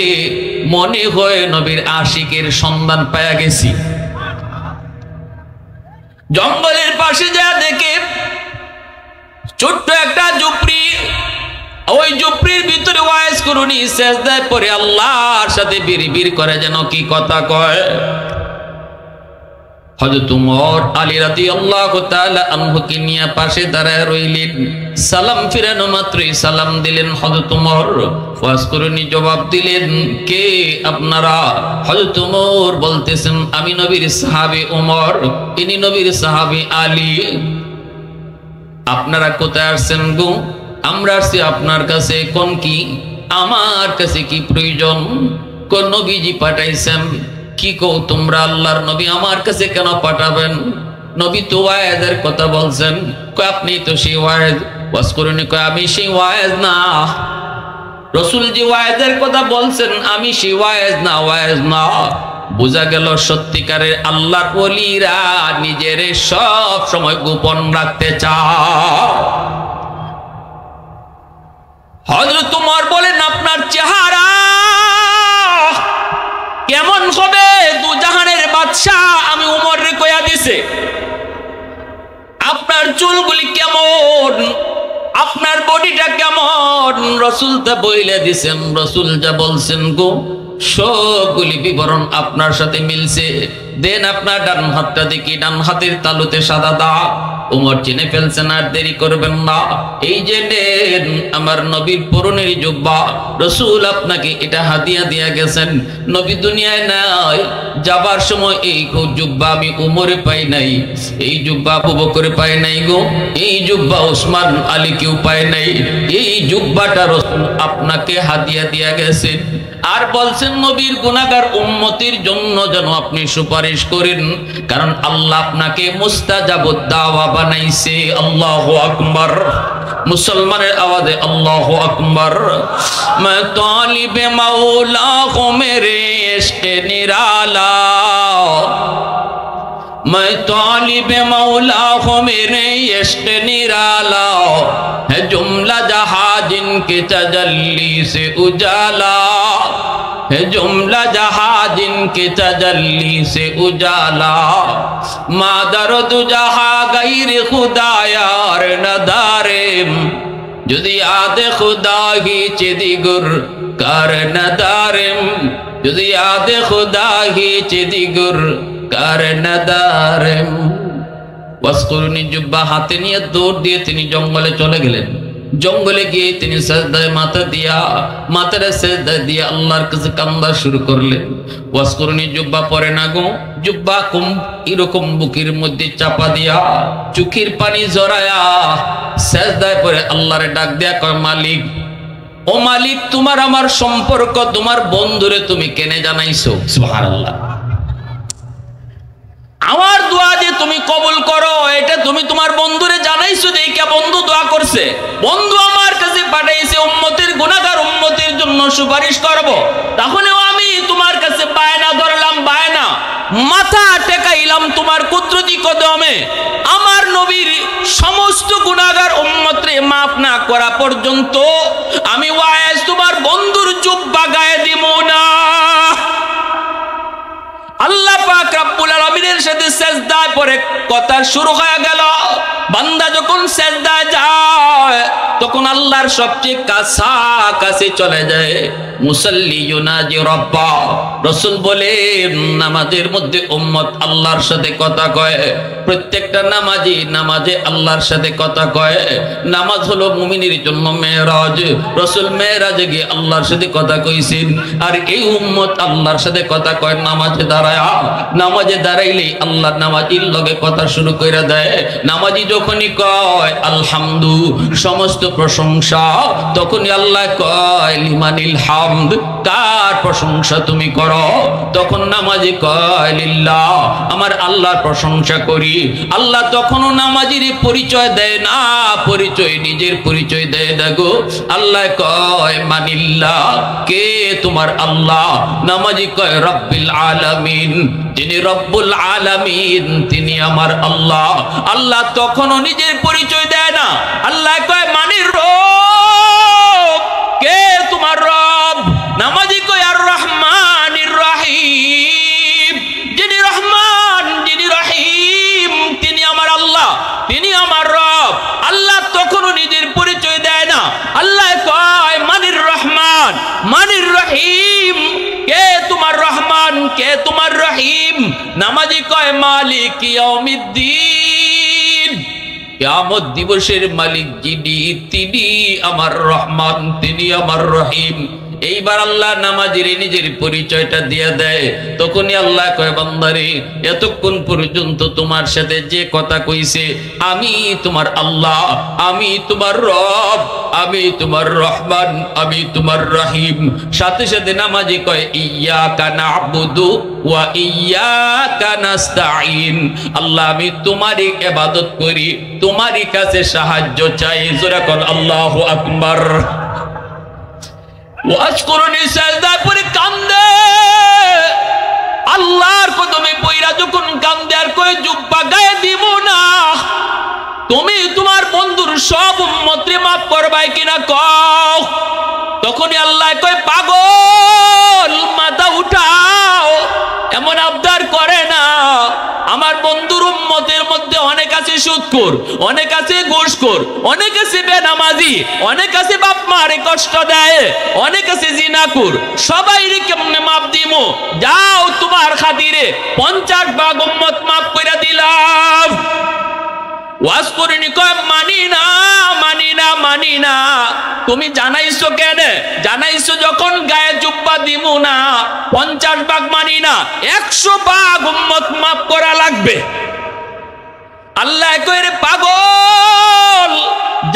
মনে হয় নবীর আশিকের সন্ধান পায়া গেছি। জঙ্গলের পাশে যা দেখে ছোট্ট একটা ঝুপড়ি, ওই ঝুপড়ির ভিতরে ওয়াইজ করুনি সেজদায় পড়ে আল্লাহর সাথে বিড়বিড় করে, যেন কি কথা কয়। হযরত উমর আলী রাদিয়াল্লাহু তাআলা আনহুকে নিয়ে পাশে দাঁড়ায় রইলেন। সালাম ফিরানো মাত্রই সালাম দিলেন হযরত উমর। ওয়াজ করুনি জবাব দিলেন, কে আপনারা? হযরত উমর বলতেছেন, আমি নবীর সাহাবী উমর, ইনি নবীর সাহাবী আলী। আপনারা কোথায় আসছেন গো? আমরা আসছি আপনার কাছে। কোন কি? আমার কাছে কি প্রয়োজন? কোন নবীজি পাঠাইছেন? কি কও তোমরা আল্লাহর নবী আমার কাছে কেন পাঠাবেন? নবী তো ওয়াইজের কথা বলছেন। কয় আপনি তো সেই ওয়াইজ। ওয়াজ করুনি কয় আমি সেই ওয়াইজ না। রাসূল জি ওয়াইজের কথা বলছেন, আমি সেই ওয়াইজ না, ওয়াইজ না। বোঝা গেল সত্যিকারের আল্লাহর ওলিরা নিজের সব সময় গোপন রাখতে চায়। হযরত উমর বলেন, আপনার চেহারা কেমন হবে? দু জাহানের বাদশা আমি উমর রে কয়া দিছে। আপনার চুলগুলি কেমন? আপনার বডিটা কেমন? রাসূল তা বইলে দিছেন। রাসূল যা বলছেন গো সবগুলি বিবরণ আপনার সাথে মিলছে। দেন আপনার ডান হাতটা দেখি, ডান হাতের তালুতে সাদা দাগ। উমর চিনে ফেলছেন, আর দেরি করবেন না। এই যে নেন আমার নবীর পরনের জুব্বা, রাসূল আপনাকে এটা হাদিয়া দিয়া গেছেন। নবী দুনিয়ায় নাই, যাবার সময় এই জুব্বা আমি উমরে পাই নাই, এই জুব্বা আবু বকরে পাই নাই গো, এই জুব্বা ওসমান আলী কেউ পায় নাই। এই জুব্বাটা রাসূল আপনাকে হাদিয়া দিয়া গেছেন। আর বলছেন নবীর গুনাহগার উম্মতের জন্য যেন আপনি সুপারিশ করেন, কারণ আল্লাহ আপনাকে মুস্তাজাবুদ দাওয়া বানাইছে। আল্লাহু আকবার। মুসলমানের আওয়াজে আল্লাহু আকবার। मैं तालिब मौला को मेरे इश्क निराला, मैं तालिब मौला को मेरे इश्क निराला, है जुमला जहां जिनके तजल्ली से उजाला, है जुमला जहां जिनके तजल्ली से उजाला, मादर दु जहां गैर खुदा यार नदारेम, যদি আদে খুদা হিচে দিগুর কার নদারেম, যদি আদে খুদা হিচে দিগুর কার নদারেম। ওয়াসকুরনি জুব্বা হাতে নিয়ে দৌড় দিয়ে তিনি জঙ্গলে চলে গেলেন। জঙ্গলে গিয়ে তিনি সাজদায় মাথাটা সাজদায় দিয়ে আল্লাহর কাছে কান্দা শুরু করলেন। ওয়াসকুরনি জুব্বা পরে না গো, জুব্বা এরকম বুকের মধ্যে চাপা দিয়া চোখের পানি জড়ায়া সাজদায় পরে আল্লাহরে ডাক দেয়া কয়, মালিক, ও মালিক, তোমার আমার সম্পর্ক তোমার বন্ধুরে তুমি কেনে জানাইছো? সুবহানাল্লাহ। আমার দোয়া যে তুমি কবুল করো এটা তুমি তোমার বন্ধুরে জানাইছো। দেখে বন্ধু দোয়া করছে, বন্ধু আমার কাছে পাঠাইছে উম্মতের গুনাহগার উম্মতের জন্য সুপারিশ করব। তাহলেও আমি তোমার কাছে বায়না ধরলাম, বায়না মাথা টেকাইলাম তোমার কুদরতি কদমে। আমার নবীর সমস্ত গুনাহগার উম্মতরে মাফ না করা পর্যন্ত আমি ওয়াইজ তোমার বন্ধুর জুব্বা গায়ে দিব না। আল্লাহ পাক রব্বুল আলামিনের সাথে সিজদায় পড়ে কথা শুরু হয়ে গেল। বান্দা যখন সিজদায় যায় তখন আল্লাহর সবচেয়ে কাছাকাছি চলে যায়। মুসাল্লি ইউনাজি রাব্বা। রাসূল বলেন নামাজের মধ্যে উম্মত আল্লাহর সাথে কথা কয়। প্রত্যেকটা নামাজি নামাজে আল্লাহর সাথে কথা কয়। নামাজ হলো মুমিনের জন্য মেরাজ। রাসূল মেরাজে গিয়ে আল্লাহর সাথে কথা কইছেন। আর এই উম্মত আল্লাহর সাথে কথা কয় নামাজে দাঁড়ায়। নামাজে দাঁড়াইলে আল্লাহ নামাজির লগে কথা শুরু করে দেয়। নামাজি যখনই কয় আলহামদু, সমস্ত প্রশংসা, তখনই আল্লাহ কয় লিমানিল হামদ, কার প্রশংসা তুমি করো? তখন নামাজি কয় লিল্লাহ, আমার আল্লাহর প্রশংসা করি। আল্লাহ তখনও নামাজির পরিচয় দেয় না, পরিচয় নিজের পরিচয় দেয় না গো। আল্লাহ কয় মানিল্লাহ, কে তোমার আল্লাহ? নামাজি কয় রব্বিল আলামিন, যিনি রব্বুল আলামিন তিনি আমার আল্লাহ। আল্লাহ তখনও নিজের পরিচয় দেয় না। আল্লাহ কয় মানির রব, কে তোমার রব? নামাজি কয় আর রহমানির রহিম, যিনি রহমান যিনি রহিম তিনি আমার আল্লাহ, তিনি আমার রব। আল্লাহ তখনও নিজের পরিচয় দেয় না। আল্লাহ কয় মানির রহমান মানির রহিম, কে তোমার রহমান কে তোমার রহিম? নামাজি কয় মালিক ইয়াউমিদ্দিন, কিয়ামত দিবসের মালিক যিনি তিনি আমার রহমান, তিনি আমার রহিম। এইবার আল্লাহ নামাজির নিজের পরিচয়টা দিয়ে দেয়। তখনই আল্লাহ কয় বান্দারে এতক্ষণ পর্যন্ত তোমার সাথে যে কথা কইছে আমি তোমার আল্লাহ, আমি তোমার রব, আমি তোমার রহমান, আমি তোমার রহিম। সাথে সাথে নামাজি কয় ইয়্যাকা না'বুদু ওয়া ইয়্যাকা নাস্তাঈন, আল্লাহ আমি তোমারই ইবাদত করি, তোমারই কাছে সাহায্য চাই। জোরে কোন আল্লাহু আকবার। ওয়াজকুরুনি সাজদায় পড়ে কান্দে, আল্লাহর কদমে পইরা যখন কান্দে আর কয় জুব্বা গায়ে দিব না, তুমি তোমার বন্ধুর সব উম্মতরে মাফ করবাই কিনা কও। তখনই আল্লাহ কয় পাগল মাথা উঠাও, এমন আবদার করে না। আমার বন্ধুর উম্মতের মধ্যে অনেক আছে সুদখোর, অনেক আছে ঘুষখোর, অনেক আছে বেনামাজি, অনেক আছে বাপ মারে কষ্ট দেয়, অনেক আছে জিনাকুর। সবাইরে কেমনে মাপ দিমু? যাও তোমার খাতিরে 50 ভাগ উম্মত মাফ করে দিলাম। ওয়াজ করিনি কয় মানি না, মানি না, মানি না। তুমি জানাইছো কেন? জানাইছো যখন গায়ে জুব্বা দিমু না, 50 ভাগ মানি না, 100 ভাগ উম্মত মাফ করা লাগবে। আল্লাহ কয় রে পাগল,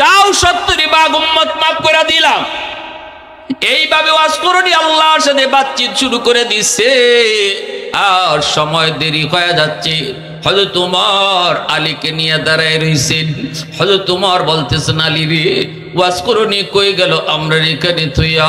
যাও 70 ভাগ উম্মত মাফ করে দিলাম। এইভাবে ওয়াজ করিনি আল্লাহর সাথে বাতচিত শুরু করে দিছে। আর সময় দেরি হয়ে যাচ্ছে। হযরত ওমর আলীকে নিয়ে দাঁড়ায় রইছেন। হযরত ওমর বলতেছেন আলী রে ওয়াজ করনি কই গেল? আমরা এখানে থইয়া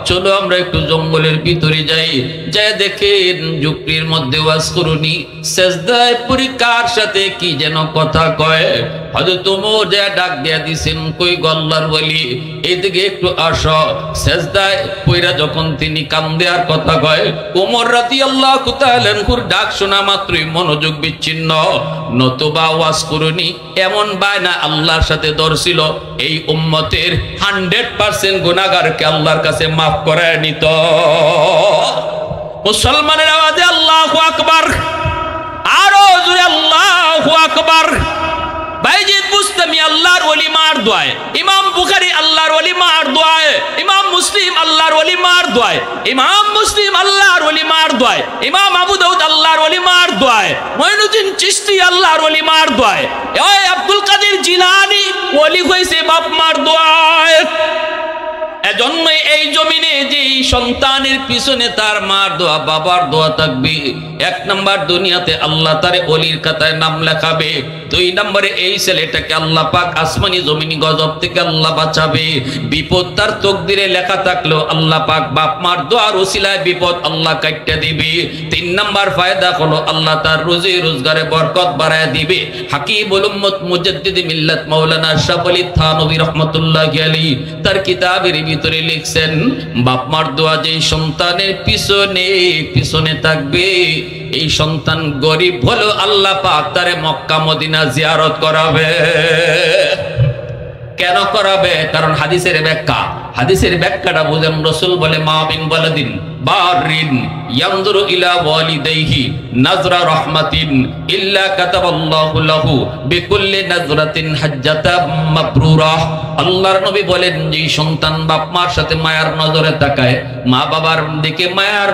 চলো আমরা একটু জঙ্গলের ভিতরে যাই, যায় দেখেন ঝুপড়ির মধ্যে ওয়াজ করনি সেজদায় পড়ে কার সাথে কি যেন কথা কয়। হযরত ওমর যা ডাক দিয়া দিছেন, কই গো আল্লাহর ওলি এইদিকে একটু আসো। সেজদায় পইরা যখন তিনি কান্দে আর কথা কয়, ওমর রাদিয়াল্লাহু তাআলা আনহুর ডাক শোনা মাত্রই মনোযোগ বিচ্ছিন্ন। নতুবা ওয়াজ করনি এমন বায়না আল্লাহর সাথে ধরছিল এই উম্মতের 100% গুনাহগারকে আল্লাহর কাছে মাফ করে নিত। মুসলমানের আওয়াজে আল্লাহু আকবার, আরো জোরে আল্লাহু আকবার। বাইজিদ বুস্তামি আল্লাহর ওলি মার দোয়ায়, ইমাম বুখারী আল্লাহর ওলি মার দোয়ায়, ইমাম মুসলিম আল্লাহর ওলি মার দোয়ায়, ইমাম মুসলিম আল্লাহর ওলি মার দোয়ায়, ইমাম আবু দাউদ আল্লাহর ওলি মার দোয়ায়, মঈনুদ্দিন চিশতি আল্লাহর ওলি মার দোয়ায়, ওই আব্দুল কাদের জিলানী ওলি হইছে বাপ মার দোয়ায়। এজন্য এই জমিনে যে সন্তানের পিছনে তার মার দোয়া বাবার দোয়া থাকবে, 1 নাম্বার দুনিয়াতে আল্লাহ তারে ওলির খাতায় নাম লেখাবে, 2 নম্বরে এই ছেলেটাকে আল্লাহ পাক আসমানি জমিনি গজব থেকে আল্লাহ বাঁচাবে। বিপদ তার তকদিরে লেখা থাকলেও আল্লাহ পাক বাপ মার দোয়ার ওসিলায় বিপদ আল্লাহ কাটতে দিবে। 3 নাম্বার ফায়দা হলো আল্লাহ তার রুজি রোজগারে বরকত বাড়ায় দিবে। হাকিমুল উম্মত মুজাদ্দিদ মিল্লাত মাওলানা আশরাফ আলী থানভী রাহমাতুল্লাহি আলাইহি তার কিতাবের ভিতরে লিখছেন, বাপ মার দোয়া যেই সন্তানের পিছনে থাকবে, এই সন্তান গরিব হলো আল্লাহ পাক তারে মক্কা মদিনা জিয়ারত করাবে। কেন করাবে? কারণ হাদিসের ব্যাখ্যাটা বুঝেন। রাসূল বলে মা বিন ওয়ালাদিন বারিন ইয়ানজুরু ইলা ওয়ালিদাইহি নাজরা রাহমাতিন ইল্লা কাতাবাল্লাহু লাহু বিকুল্লি নাজরাতিন হাজ্জাতাম মাবরুরা। আল্লাহর নবী বলেন, যে সন্তান বাপ মার সাথে মায়ার নজরে তাকায়, মা বাবার দিকে মায়ার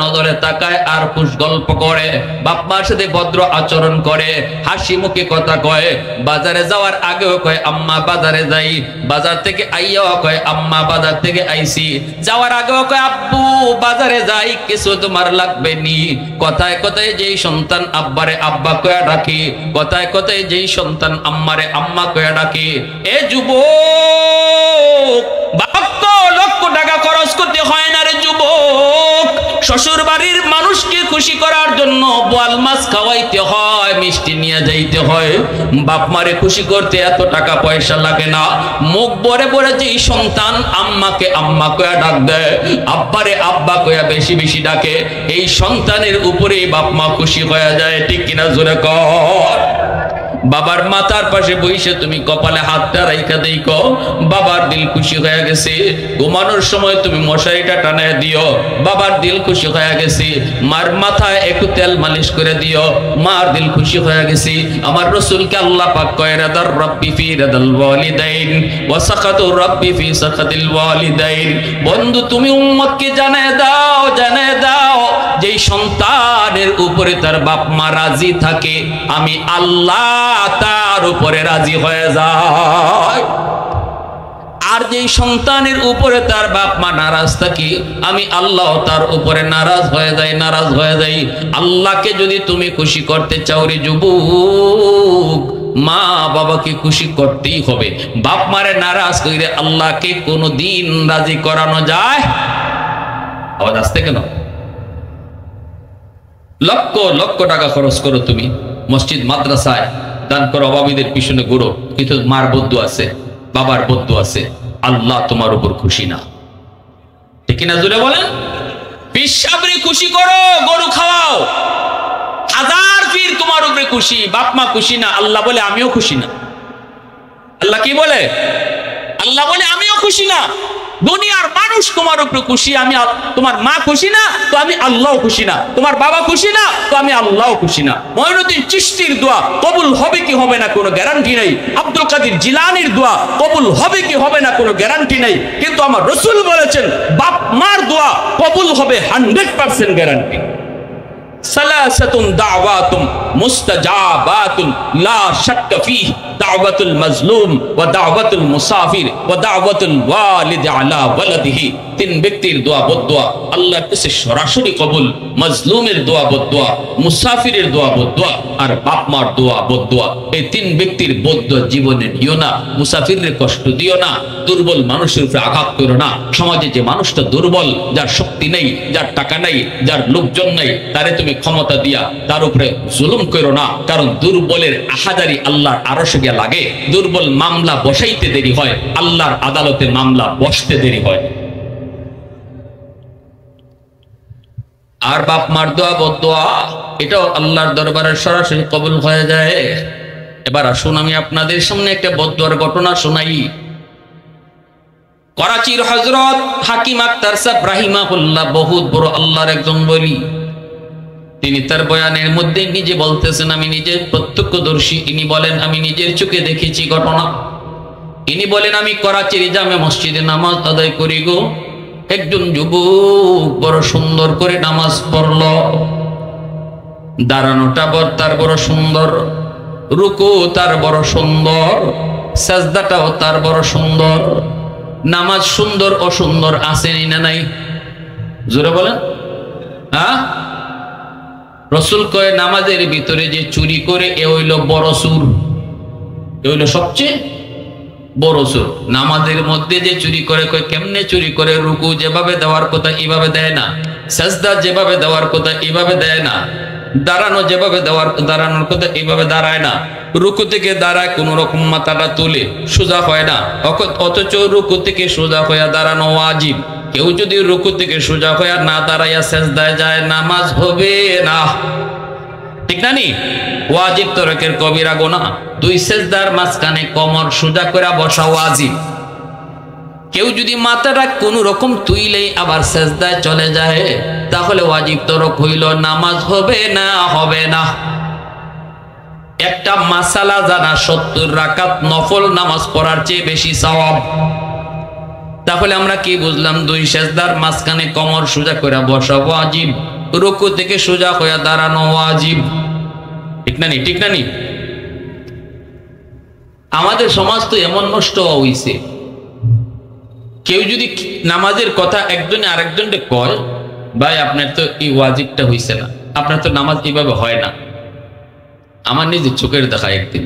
নজরে তাকায় আর খুশ গল্প করে, বাপ মার সাথে ভদ্র আচরণ করে, হাসি মুখে কথা কয়, বাজারে যাওয়ার আগেও কয় আম্মা বাজারে যাই, বাজার থেকে আইয়াও কয় আম্মা বাজার থেকে আইছি, যাওয়ার আগেও কয় আব্বু বাজারে যাই, কিছু তোমার লাগবে নি। কথায় কথায় যেই সন্তান আব্বারে আব্বা কয়া ডাকে, কথায় কথায় যেই সন্তান আম্মারে আম্মা কয়া ডাকে, এ যুবক লক্ষ টাকা খরচ করতে হয় না রে যুবক। শ্বশুর বাড়ির মানুষকে খুশি করার জন্য বোয়াল মাছ খাওয়াইতে হয়, মিষ্টি নিয়ে যাইতে হয়। বাপ মারে খুশি করতে এত টাকা পয়সা লাগে না। মুখ ভরে ভরে যেই সন্তান আম্মাকে আম্মা কয়া ডাক দেয়, আব্বারে আব্বা কয়া বেশি বেশি ডাকে, এই সন্তানের উপরেই বাপ মা খুশি হয়ে যায়। ঠিক কিনা জোরে কর। বাবার মাথার পাশে বসে তুমি কপালে হাতটা রাইখা দেখো বাবার দিল খুশি হয়ে গেছে। ঘুমানোর সময় তুমি মশারিটা টানায় দিও, বাবার দিল খুশি হয়ে গেছে। মার মাথায় একটু তেল মালিশ করে দিও, মার দিল খুশি হয়ে গেছে। আমার রাসূলকে আল্লাহ পাক কয় রাদার রাব্বি ফি রাদাল ওয়ালিদাইন ওয়া সাখাতু রাব্বি ফি সাখাতিল ওয়ালিদাইন। বন্ধু তুমি উম্মতকে জানায় দাও যেই সন্তানের উপরে তার বাপ মা রাজি থাকে আমি আল্লাহ তার উপরে রাজি হয়ে যায়। আর যেই সন্তানের উপরে তার বাপ মা নারাজ থাকে আমি আল্লাহ তার উপরে নারাজ হয়ে যাই। আল্লাহকে যদি তুমি খুশি করতে চাও রে যুবক, মা বাবাকে খুশি করতেই হবে। বাপ মারে নারাজ কইরে আল্লাহকে কোনোদিন রাজি করানো যায়? আওয়াজ আসতে কেন? লক্ষ লক্ষ টাকা খরচ করো তুমি, মসজিদ মাদ্রাসায় দান করো, অভাবীদের পিছনে ঘুরো, কিন্তু মার বদ্দু আছে, বাবার বদ্দু আছে, আল্লাহ তোমার উপর খুশি না। ঠিক কিনা জুড়ে বলেন? পিসাবরে খুশি করো, গরু খাওয়াও, হাজার পীর তোমার উপরে খুশি, বাপ মা খুশি না। আল্লাহ বলে আমিও খুশি না। আল্লাহ কি বলে? আল্লাহ বলে আমিও খুশি না। দুনিয়ার মানুষ তোমার উপরে খুশি, আমি তোমার মা খুশি না তো আমি আল্লাহ খুশি না, তোমার বাবা খুশি না তো আমি আল্লাহ খুশি না। মঈনুদ্দিন চিশতির দোয়া কবুল হবে কি হবে না কোনো গ্যারান্টি নেই, আব্দুল কাদের জিলানির দোয়া কবুল হবে কি হবে না কোনো গ্যারান্টি নেই, কিন্তু আমার রাসূল বলেছেন বাপ মার দোয়া কবুল হবে 100% গ্যারান্টি। সালাসাতুন দাওয়াতুম মুস্তাজাবাতুন লা শাক্কা ফীহ দাওয়াতুল মাজলুম ওয়া দাওয়াতুল মুসাফির ওয়া দাওয়াতুল ওয়ালিদ আলা ওয়ালাদিহি। তিন ব্যক্তির দোয়া বদদোয়া আল্লাহর কাছে সরাসরি কবুল। মাজলুমের দোয়া বদদোয়া, মুসাফিরের দোয়া বদদোয়া, আর বাপ মার দোয়া বদদোয়া। এই তিন ব্যক্তির বদদোয়া জীবনে নিও না। মুসাফিরের কষ্ট দিও না, দুর্বল মানুষের উপরে আঘাত করো না। সমাজে যে মানুষটা দুর্বল, যার শক্তি নেই, যার টাকা নেই, যার লোকজন নেই, তারে তুমি ক্ষমতা দিয়া তার উপরে জুলুম করো না। কারণ দুর্বলের আহাজারি আল্লাহর আরশে গিয়া লাগে। দুর্বল মামলা বসাইতে দেরি হয়, আল্লাহর আদালতে মামলা বসতে দেরি হয়। আর বাপ মার দোয়া বদদোয়া এটাও আল্লাহর দরবারে সরাসরি কবুল হয়ে যায়। এবার আসুন আমি আপনাদের সামনে একটা বদদোয়ার ঘটনা শোনাই। করাচির হযরত হাকিম আক্তার সাহেব রাহিমাহুল্লাহ বহুত বড় আল্লাহর একজন ওলি। তিনি তার বয়ানের মধ্যে নিজে বলতেছেন আমি নিজে প্রত্যক্ষদর্শী। ইনি বলেন আমি নিজের চোখে দেখেছি ঘটনা। ইনি বলেন আমি করাচির জামে মসজিদে নামাজ আদায় করি গো, একজন যুবক বড় সুন্দর করে নামাজ পড়ল। দাঁড়ানোটা তার বড় সুন্দর, রুকু তার বড় সুন্দর, সাজদাটাও তার বড় সুন্দর। নামাজ সুন্দর অসুন্দর আসেনি না নাই? জোরে বলেন। হ্যাঁ, রাসূল কয় নামাজের ভিতরে যে চুরি করে এ হইল বড় চুর, এ হইল সবচেয়ে বড় চুর। নামাজের মধ্যে যে চুরি করে, কয় কেমনে চুরি করে? রুকু যেভাবে দেওয়ার কথা এভাবে দেয় না, সাজদা যেভাবে দেওয়ার কথা এভাবে দেয় না, দাঁড়ানো যেভাবে দাঁড়ানোর কথা এভাবে দাঁড়ায় না, রুকু থেকে দাঁড়ায় কোন রকম মাথাটা তুলে সোজা হয় না। অথচ রুকু থেকে সোজা হইয়া দাঁড়ানো ওয়াজিব। কেউ যদি রুকু থেকে সোজা হইয়া না দাঁড়াইয়া সিজদায় যায় নামাজ হবে না। ঠিক না নি? ওয়াজিব তরকের কবিরা গুনাহ। দুই সিজদার মাঝখানে কোমর সোজা করে বসা ওয়াজিব। কেউ যদি মাথাটা কোন রকম তুইলেই আবার সিজদায় চলে যায় তাহলে ওয়াজিব তরক হইল, নামাজ হবে না, হবে না। একটা মাসালা জানা 70 রাকাত নফল নামাজ পড়ার চেয়ে বেশি সওয়াব। তাহলে আমরা কি বুঝলাম? দুই সিজদার মাঝখানে কোমর সোজা করে বসা ওয়াজিব, রুকু থেকে সোজা হয়ে দাঁড়ানো ওয়াজিব। ঠিক না নি? ঠিক না নি? আমাদের সমাজ তো এমন নষ্ট হইছে, কেউ যদি নামাজের কথা একজনে আরেকজনকে কয়, ভাই আপনার তো এই ওয়াজিবটা হইছে না, আপনার তো নামাজ এইভাবে হয় না। আমার নিজের চোখের দেখা একদিন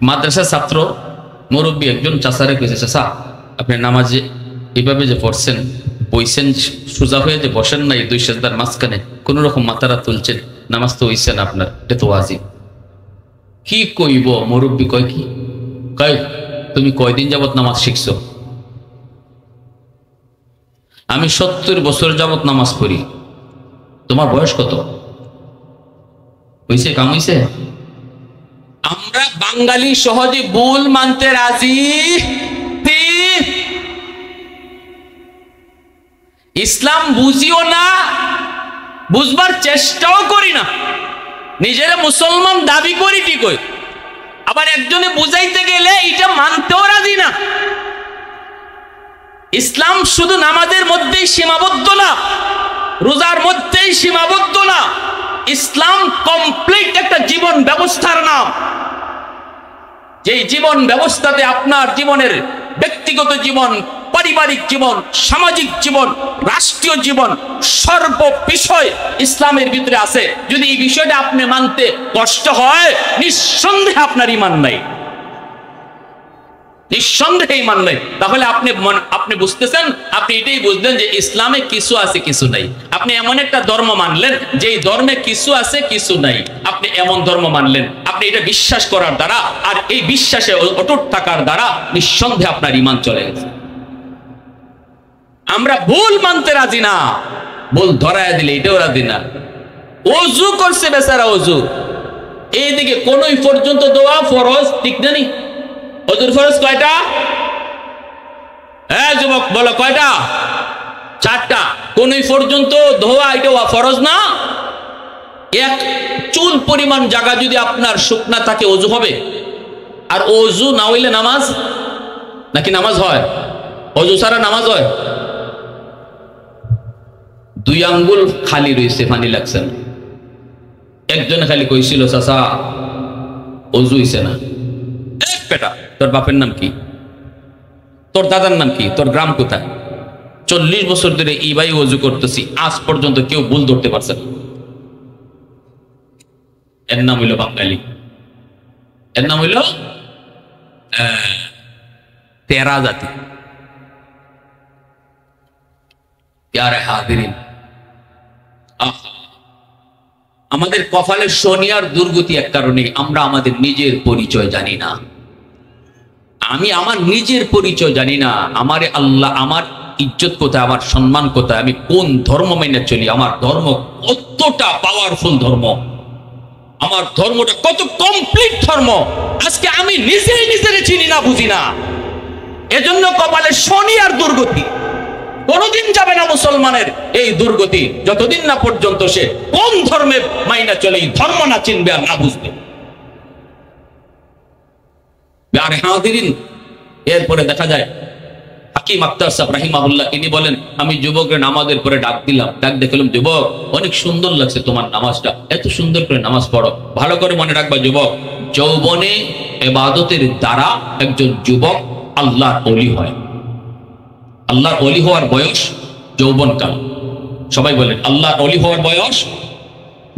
মাদ্রাসার ছাত্র মুরব্বী একজন চাচারে কইছে, চাচা আপনি নামাজে এইভাবে যে পড়ছেন, বইছেন সোজা হয়ে যে বসেন নাই দুই সিজদার মাঝখানে, কোন রকম মাথাটা তুলছেন, নামাজ তো হইছে না আপনার, এটা তো ওয়াজিব। কি কইব? মুরব্বী কয় কি? কয় তুমি কয়দিন যাবত নামাজ শিখছো? আমি 70 বছর যাবত নামাজ পড়ি। তোমার বয়স কত? হইছে? কাম হইছে? আমরা বাঙালি সহজে ভুল মানতে রাজি, ইসলাম বুঝিও না, বুঝবার চেষ্টাও করি না, নিজেরা মুসলমান দাবি করি ঠিকই, আবার একজনে বুঝাইতে গেলে এটা মানতেও রাজি না। ইসলাম শুধু নামাজের মধ্যেই সীমাবদ্ধ না, রোজার মধ্যেই সীমাবদ্ধ না, ইসলাম কমপ্লিট একটা জীবন ব্যবস্থার নাম। যেই জীবন ব্যবস্থাতে আপনার জীবনের ব্যক্তিগত জীবন, পারিবারিক জীবন, সামাজিক জীবন, রাষ্ট্রীয় জীবন, সর্ব বিষয় ইসলামের ভিতরে আছে। যদি এই বিষয়টা আপনি মানতে কষ্ট হয়, নিঃসন্দেহে আপনার ঈমান নাই, নিঃসন্দেহে ঈমান নাই। তাহলে আপনি বুঝতেছেন, আপনি এটাই বুঝলেন যে ইসলামে কিছু আছে কিছু নাই। আপনি এমন একটা ধর্ম মানলেন যেই ধর্মে কিছু আছে কিছু নাই, আপনি এমন ধর্ম মানলেন। আপনি এটা বিশ্বাস করার দ্বারা আর এই বিশ্বাসে অটুট থাকার দ্বারা নিঃসন্দেহে আপনার ঈমান চলে গেছে। আমরা ভুল মানতে রাজি না, ভুল ধরায় দিলে এটাও রাজি না। ওযু করছে বেচারা, ওযু এইদিকে কোনই পর্যন্ত দোয়া ফরজ, ঠিক জানি ওযুর ফরজ কয়টা? হ্যাঁ যুবক বলো কয়টা? 4টা। কোনই পর্যন্ত দোয়া এটা ফরজ না। এক চুল পরিমাণ জায়গা যদি আপনার শুকনা থাকে ওযু হবে, আর ওযু না হইলে নামাজ নাকি নামাজ হয়? ওযু ছাড়া নামাজ হয়? 2 আঙ্গুল খালি রয়েছে, পানি লাগছে না। একজন খালি কইছিল চাচা ওযু হইছে না। এক বেটা, তোর বাপের নাম কি? তোর দাদার নাম কি? তোর গ্রাম কোথায়? 40 বছর ধরে এই ভাই ওযু করতেছি, আজ পর্যন্ত কেউ ভুল ধরতে পারছে না। এর নাম হইল বাঙালি, এর নাম হইল তেরা জাতি। প্যারে হাজিরিন, আমাদের কপালের শনি আর দুর্গতি এক কারণে, আমরা আমাদের নিজের পরিচয় জানি না। আমি আমার নিজের পরিচয় জানি না। আমারে আল্লাহ, আমার ইজ্জত কোথায়, আমার সম্মান কোথায়, আমি কোন ধর্ম মেনে চলি, আমার ধর্ম কতটা পাওয়ারফুল ধর্ম, আমার ধর্মটা কত কমপ্লিট ধর্ম, আজকে আমি নিজেই নিজেরে চিনি না, বুঝি না। এজন্য কপালে শনি আর দুর্গতি। কোনদিন যাবে না মুসলমানের এই দুর্গতি যতদিন না পর্যন্ত সে কোন ধর্মে মাইনা চলে, এই ধর্ম না চিনবে আর না বুঝবে। এরপরে দেখা যায় হাকিম আখতার সাহেব রাহিমাহুল্লাহ, ইনি বলেন আমি যুবকের নামাজের পরে ডাক দিলাম, ডাক দেখলাম যুবক অনেক সুন্দর লাগছে তোমার নামাজটা, এত সুন্দর করে নামাজ পড়ো। ভালো করে মনে রাখবা যুবক, যৌবনে ইবাদতের দ্বারা একজন যুবক আল্লাহর ওলি হয়। আল্লাহর ওলি হওয়ার বয়স যৌবনকাল। সবাই বলেন আল্লাহর ওলি হওয়ার বয়স।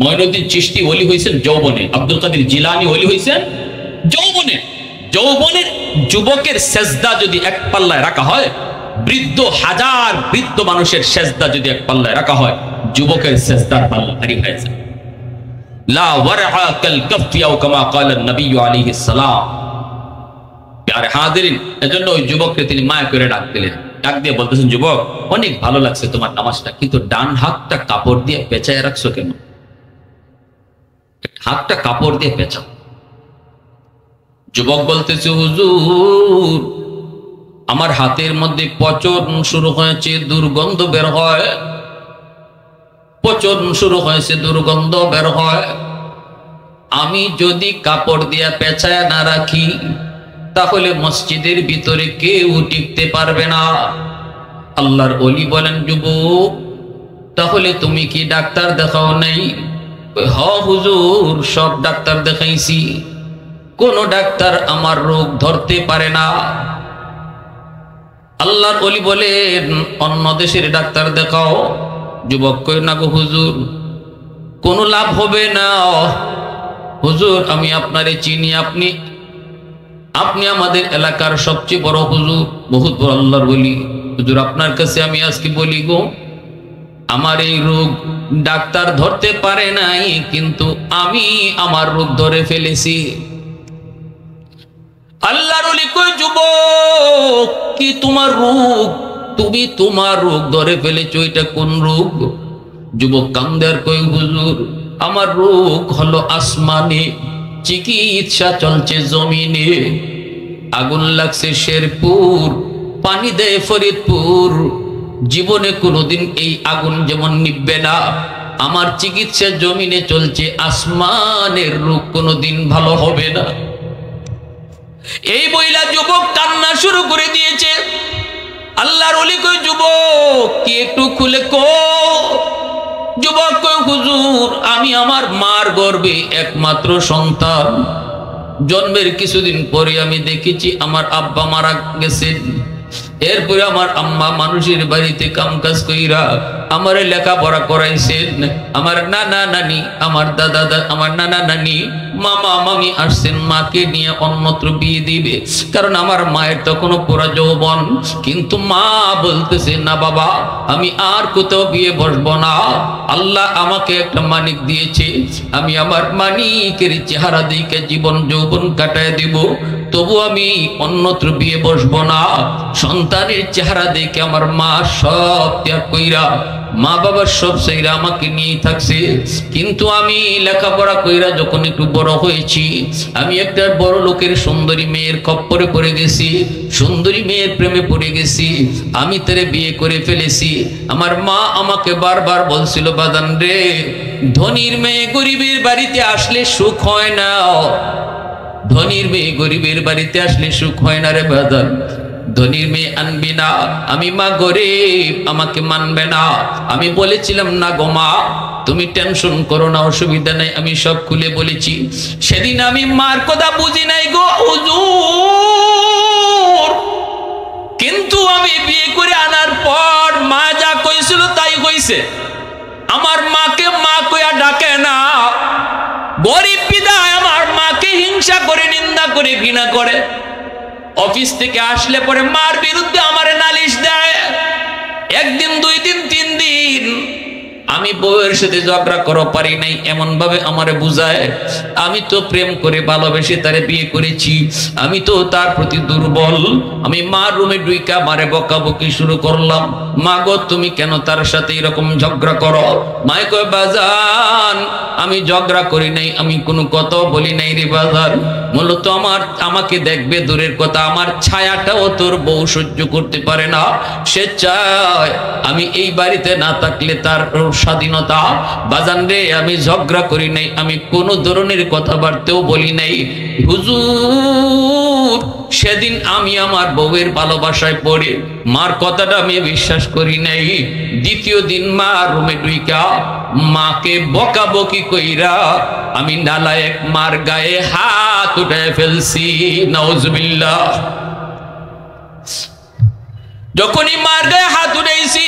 মঈনুদ্দিন চিশতি ওলি হয়েছেন যৌবনে, আব্দুল কাদের জিলানী ওলি হয়েছেন যৌবনে। যৌবনের যুবকের সেজদা যদি এক পাল্লায় রাখা হয়, বৃদ্ধ হাজার বৃদ্ধ মানুষের সেজদা যদি এক পাল্লায় রাখা হয়, যুবকের সেজদার পাল্লা ভারী হয়ে যায়। লা ওয়ারআ কাল কাফি আও কামা ক্বালা নবী আলাইহিস সালাম। প্যারে হাজিরিন, এজন্য ওই যুবককে তিনি মায়া করে ডাক দিলেন, ডাক দিয়ে বলতেছেন যুবক অনেক ভালো লাগছে তোমার নামাজটা, কিন্তু ডান হাতটা কাপড় দিয়ে পেঁচায় রাখছো কেন? হাতটা কাপড় দিয়ে পেঁচাও। যুবক বলতেছে হুজুর আমার হাতের মধ্যে পচন শুরু হয়েছে, দুর্গন্ধ বের হয়, পচন শুরু হয়েছে, দুর্গন্ধ বের হয়। আমি যদি কাপড় দিয়া পেঁচায় না রাখি তাহলে মসজিদের ভিতরে কেউ টিকতে পারবে না। আল্লাহর ওলি বলেন যুবক তাহলে তুমি কি ডাক্তার দেখাও নাই? হ হুজুর সব ডাক্তার দেখাইছি, কোন ডাক্তার আমার রোগ ধরতে পারে না। আল্লাহর ওলি বলেন অন্য দেশের ডাক্তার দেখাও। যুবক কই না গো হুজুর কোনো লাভ হবে না। হুজুর আমি আপনারে চিনি, আপনি আমাদের এলাকার সবচেয়ে বড় হুজুর, বহুত বড় আল্লাহর ওলি। হুজুর আপনার কাছে আমি আজকে বলি গো আমার এই রোগ ডাক্তার ধরতে পারে নাই, কিন্তু আমি আমার রোগ ধরে ফেলেছি। আল্লাহর ওলি কই যুবক কি তোমার রোগ? তুমি তোমার রোগ ধরে ফেলেছো, এটা কোন রোগ? যুবক কান্দার কই হুজুর আমার রোগ হলো আসমানে চিকিৎসা চলছে জমিনে। আগুন লাগছে শেরপুর, পানি দেয় ফরিদপুর। জীবনে কোনোদিন এই আগুন যেমন নিববে না, আমার চিকিৎসা জমিনে চলছে। আসমানের রূপ কোনোদিন ভালো হবে না। এই বইলা যুবক কান্না শুরু করে দিয়েছে। আল্লাহর ওলি কই, যুবক কি একটু খুলে কো। যুবক কই, হুজুর আমি আমার মার গর্ভে একমাত্র সন্তান। জন্মের কিছুদিন পরে আমি দেখেছি আমার আব্বা মারা গেছেন। এরপরে আমার আম্মা মানুষের বাড়িতে কামকাজ কইরা আমারে লেখাপড়া করাইছেন। আমার নানা নানি, আমার দাদা, আমার নানা নানি, মামা মামি আসছেন মাকে নিয়ে অন্যত্র বিয়ে দিবে, কারণ আমার মায়ের তখনও পুরা যৌবন। কিন্তু মা বলতেছে, না বাবা, আমি আর কোথাও বিয়ে বসবো না। আল্লাহ আমাকে একটা মানিক দিয়েছে, আমি আমার মানিকের চেহারা দিকে জীবন যৌবন কাটায় দিব, তবু আমি অন্যত্র বিয়ে বসবো না। সন্তানের চেহারা দেখে আমার মা সব ত্যাগ কইরা, মা বাবার সব সেইরা আমাকে নিয়ে থাকছে। কিন্তু আমি লেখাপড়া কইরা যখন একটু বড় হয়েছি, আমি একটা বড় লোকের সুন্দরী মেয়ের খপ্পরে পড়ে গেছি, সুন্দরী মেয়ের প্রেমে পড়ে গেছি, আমি তারে বিয়ে করে ফেলেছি। আমার মা আমাকে বারবার বলছিল, বাদান রে, ধনীর মেয়ে গরিবের বাড়িতে আসলে সুখ হয় না, ধনীর মেয়ে গরিবের বাড়িতে আসলে সুখ হয় না রে বাদান, ধনীর মেয়ে আনবি না। আমি মা গরিব, আমাকে মানবে না। আমি বলেছিলাম, না গো মা, তুমি টেনশন করো না, অসুবিধা নাই, আমি সব খুলে বলেছি। সেদিন আমি মার কথা বুঝি নাই গো হুজুর, কিন্তু আমি বিয়ে করে আনার পর মা যা কইছিল তাই কইছে। আমার মাকে মা কইয়া ডাকে না, গরিব বিদায় আমার মাকে হিংসা করে, নিন্দা করে, ঘৃণা করে। অফিস থেকে আসলে পরে মার বিরুদ্ধে আমারে নালিশ দেয়। একদিন, 2 দিন, 3 দিন আমি বউয়ের সাথে ঝগড়া করো পারি নাই, এমন ভাবে আমারে বুঝায়। আমি তো প্রেম করে ভালোবেসে তারে বিয়ে করেছি, আমি তো তার প্রতি দুর্বল। আমি মার রুমে ঢুইকা মারে বকাবকি শুরু করলাম, মা গো তুমি কেন তার সাথে এরকম ঝগড়া করো? মাই কয়, বাজান আমি ঝগড়া করি নাই, আমি কোনো কথা বলি নাই রে বাজান, মূলত আমাকে দেখবে দূরের কথা, আমার ছায়াটাও তোর বউ সহ্য করতে পারে না। সে চায় আমি এই বাড়িতে না থাকলে তার স্বাধীনতা। বাজান রে, আমি ঝগড়া করি নাই, আমি কোনো ধরনের কথাবার্তাও বলি নাই। হুজুর, সেদিন আমি আমার বউয়ের ভালোবাসায় পড়ে মার কথাটা আমি বিশ্বাস করি নাই। দ্বিতীয় দিন মা রুমে ঢুইকা মাকে বকাবকি কইরা আমি নালায়েক মার গায়ে হাত উঠায় ফেলছি। নাউজুবিল্লাহ। যখনই মার গায়ে হাত উঠাইছি,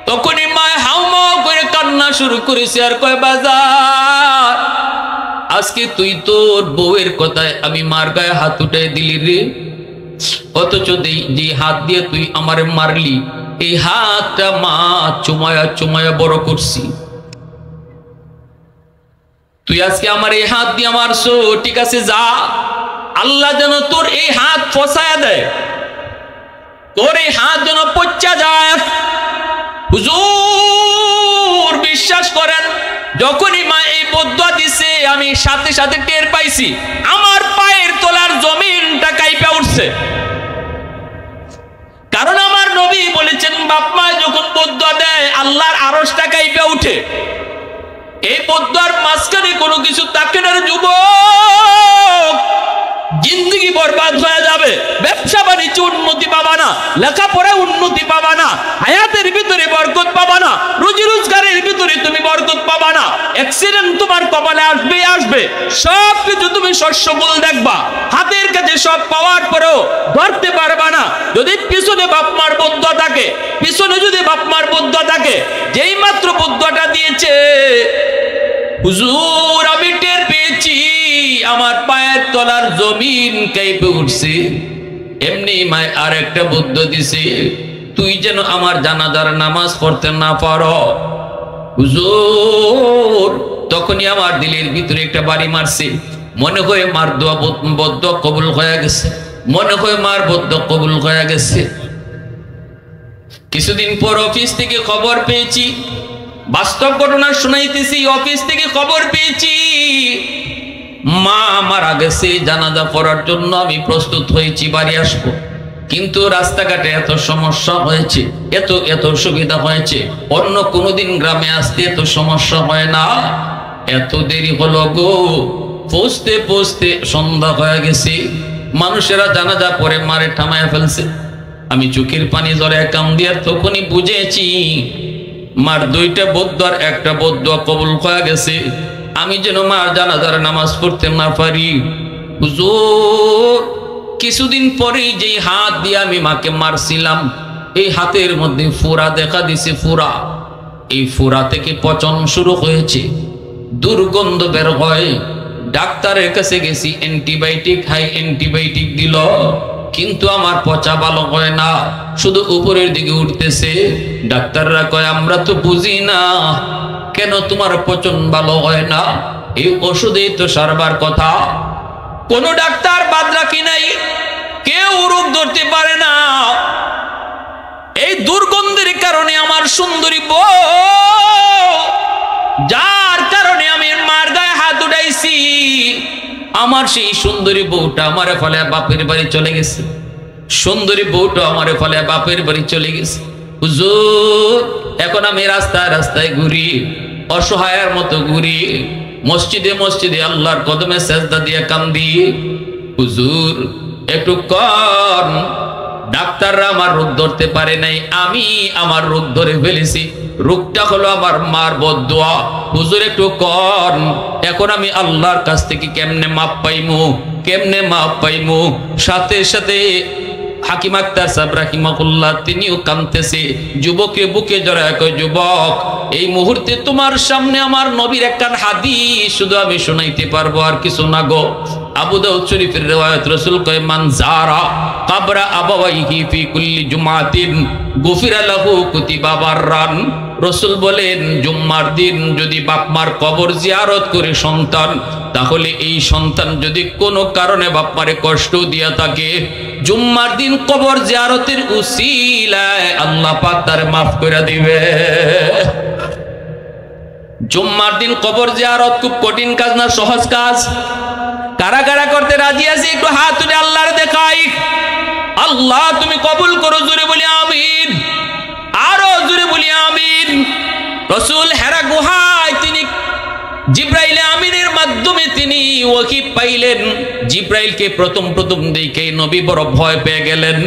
তখনই মা হাউমাউ করে কান্না শুরু করেছে আর কয়, বাজার আজকে তুই তোর বউয়ের কথায় আমি মার গায়ে হাত উঠাই দিলি রে, অথচ যে হাত দিয়ে তুই আমারে মারলি, এই হাতটা মা চুমায়া চুমায়া বড় করছি। তুই আজকে আমার এই হাত দিয়ে মারছো, ঠিক আছে যা, আল্লাহ যেন তোর এই হাত ফসায়া দেয়, তোর এই হাত যেন পচা যায়। হুজুর বিশ্বাস করেন, যখনই মা এই বদুয়া দিছে আমি সাথে সাথে টের পাইছি আমার পায়ের তলার জমিনটা কাইপা উঠছে। কারণ আমার নবী বলেছেন, বাপ মা যখন বদুয়া দেয় আল্লাহর আরশটা কাইপা উঠে। এই বদুয়ার মাঝখানে কোনো কিছু থাকে না যুবক, জিন্দগি বরবাদ হয়ে যাবে। ব্যবসা বাণিজ্য উন্নতি পাবা না, লেখাপড়ায় উন্নতি পাবা না, হায়াতের ভিতরে বরকত পাবা না, রুজি রোজগারের ভিতরে তুমি বরকত পাবা না। অ্যাক্সিডেন্ট তোমার কপালে আসবে আসবে, সব কিছু তুমি শস্যফল দেখবা, হাতের কাছে সব পাওয়ার পরেও ধরতে পারবা না। যদি পিছনে বাপ মার বদুয়া থাকে, পিছনে যদি বাপ মার বদুয়া থাকে, যেই মাত্র বদুয়াটা দিয়েছে হুজুর আমি টের পেয়েছি আমার পায়ের তলার জমিন কাঁপে উঠছে। এমনি মায় আর একটা বুদ্ধ দিছে, তুই যেন আমার জানাজার নামাজ পড়তে না পারো। হুজুর তখনই আমার দিলের ভিতরে একটা বাড়ি মারছে, মনে হয় মার দোয়া বদ্ধ কবুল হয়ে গেছে, মনে হয় মার বদ্ধ কবুল হয়ে গেছে। কিছুদিন পর অফিস থেকে খবর পেয়েছি, বাস্তব ঘটনা শুনাইতেছি, অফিস থেকে খবর পেয়েছি মা মারা গেছে, জানাজা পড়ার জন্য আমি প্রস্তুত হয়েছি, বাড়ি আসবো, কিন্তু রাস্তাঘাটে এত সমস্যা হয়েছে, এত সুবিধা হয়েছে, অন্য কোনোদিন গ্রামে আসতে এত সমস্যা হয় না। এত দেরি হলো গো, পৌঁছতে পৌঁছতে সন্ধ্যা হয়ে গেছে, মানুষেরা জানাজা পরে মারে থামায় ফেলছে। আমি চোখের পানি জলে কাম দিয়ে তখনই বুঝেছি মার দুইটা বদ্দুয়ার একটা বদ্দুয়া কবুল হয়ে গেছে। আমি যেন মার জানাজার নামাজ পড়তে না পারি। হুজুর, কিছুদিন পরেই যেই হাত দিয়ে আমি মাকে মারছিলাম, এই হাতের মধ্যে ফোড়া দেখা দিছে, ফোড়া। এই ফোড়া থেকে পচন শুরু হয়েছে, দুর্গন্ধ বের হয়। ডাক্তারের কাছে গেছি, অ্যান্টিবায়োটিক অ্যান্টিবায়োটিক দিল, কিন্তু আমার পচা ভালো হয় না, শুধু উপরের দিকে উঠতেছে। ডাক্তাররা কয় আমরা তো বুঝি না কেন তোমার পচন ভালো হয় না, এই ওষুধেই তো সারবার কথা। কোন ডাক্তার বাদ রাখি নাই, কেউ রোগ ধরতে পারে না। এই দুর্গন্ধের কারণে আমার সুন্দরী বউ, যার কারণে আমি মার গায়ে হাত উঠাইছি, আমার সেই সুন্দরী বউটা আমারে ফলে বাপের বাড়ি চলে গেছে। সুন্দরী বউটা আমারে ফলে বাপের বাড়ি চলে গেছে। হুজুর, এখন আমি রাস্তায় রাস্তায় ঘুরি, অসহায়ের মতো ঘুরি, মসজিদে মসজিদে আল্লাহর কদমে সেজদা দিয়ে কান্দি। হুজুর একটু কন, ডাক্তাররা আমার রোগ ধরতে পারে নাই, আমি আমার রোগ ধরে ফেলেছি। রোগটা হলো আমার মার বদদুয়া। হুজুর একটু কন, এখন আমি আল্লাহর কাছ থেকে কেমনে মাপ পাইমু, কেমনে মাপ পাইমু? সাথে সাথে হাকিম আক্তার সাহেব রাহিমাহুল্লাহ তিনিও কাঁদতেছে, যুবকের বুকে জড়ায় কয়, যুবক, এই মুহূর্তে তোমার সামনে আমার নবীর একখান হাদিস শুধু আমি শোনাইতে পারবো, আর কিছু না গো। আবু দাউদ শরীফের রিওয়ায়াত, রাসূল কয়, মান যারা কবর আবাওয়াইহি ফি কুল্লি জুমাতিন গুফিরা লাহু কুতিবা বাররান। রাসূল বলেন, জুম্মার দিন যদি বাপ মার কবর জিয়ারত করে সন্তান, তাহলে এই সন্তান যদি কোনো কারণে বাপ মারে কষ্ট দিয়া থাকে, জুম্মার দিন কবর জিয়ারতের উসিলায় আল্লাহ পাক তার মাফ করে দিবে। জুম্মার দিন কবর জিয়ারত খুব কঠিন কাজ না, সহজ কাজ। কারা কারা করতে রাজি আছে একটু হাত তুলে আল্লাহর দেখাই। আল্লাহ তুমি কবুল করো, জোরে বলি আমিন, আরো জোরে বলি আমিন। রাসূল হেরা গুহায় তিনি জিব্রাইল আমিনের মাধ্যমে তিনি ওহী পাইলেন। জিব্রাইলকে প্রথম দেখে নবী বড় ভয় পেয়ে গেলেন।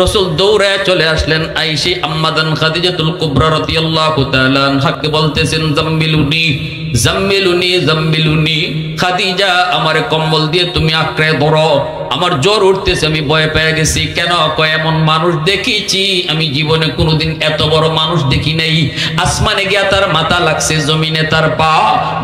রাসূল দৌড়ে চলে আসলেন, আয়েশা আম্মাদান খাদিজাতুল কুবরা রাদিয়াল্লাহু তাআলা আনহাকে বলতেছেন, জাম্মিলুনি জাম্মিলুনি জাম্মিলুনি, খাদিজা আমার কম্বল দিয়ে তুমি আঁকড়ে ধরো, আমার জ্বর উঠতেছে, আমি ভয় পেয়ে গেছি। কেন? কয় এমন মানুষ দেখেছি আমি জীবনে কোনোদিন এত বড় মানুষ দেখি নাই। আসমানে গিয়া তার মাথা লাগছে, জমিনে তার পা,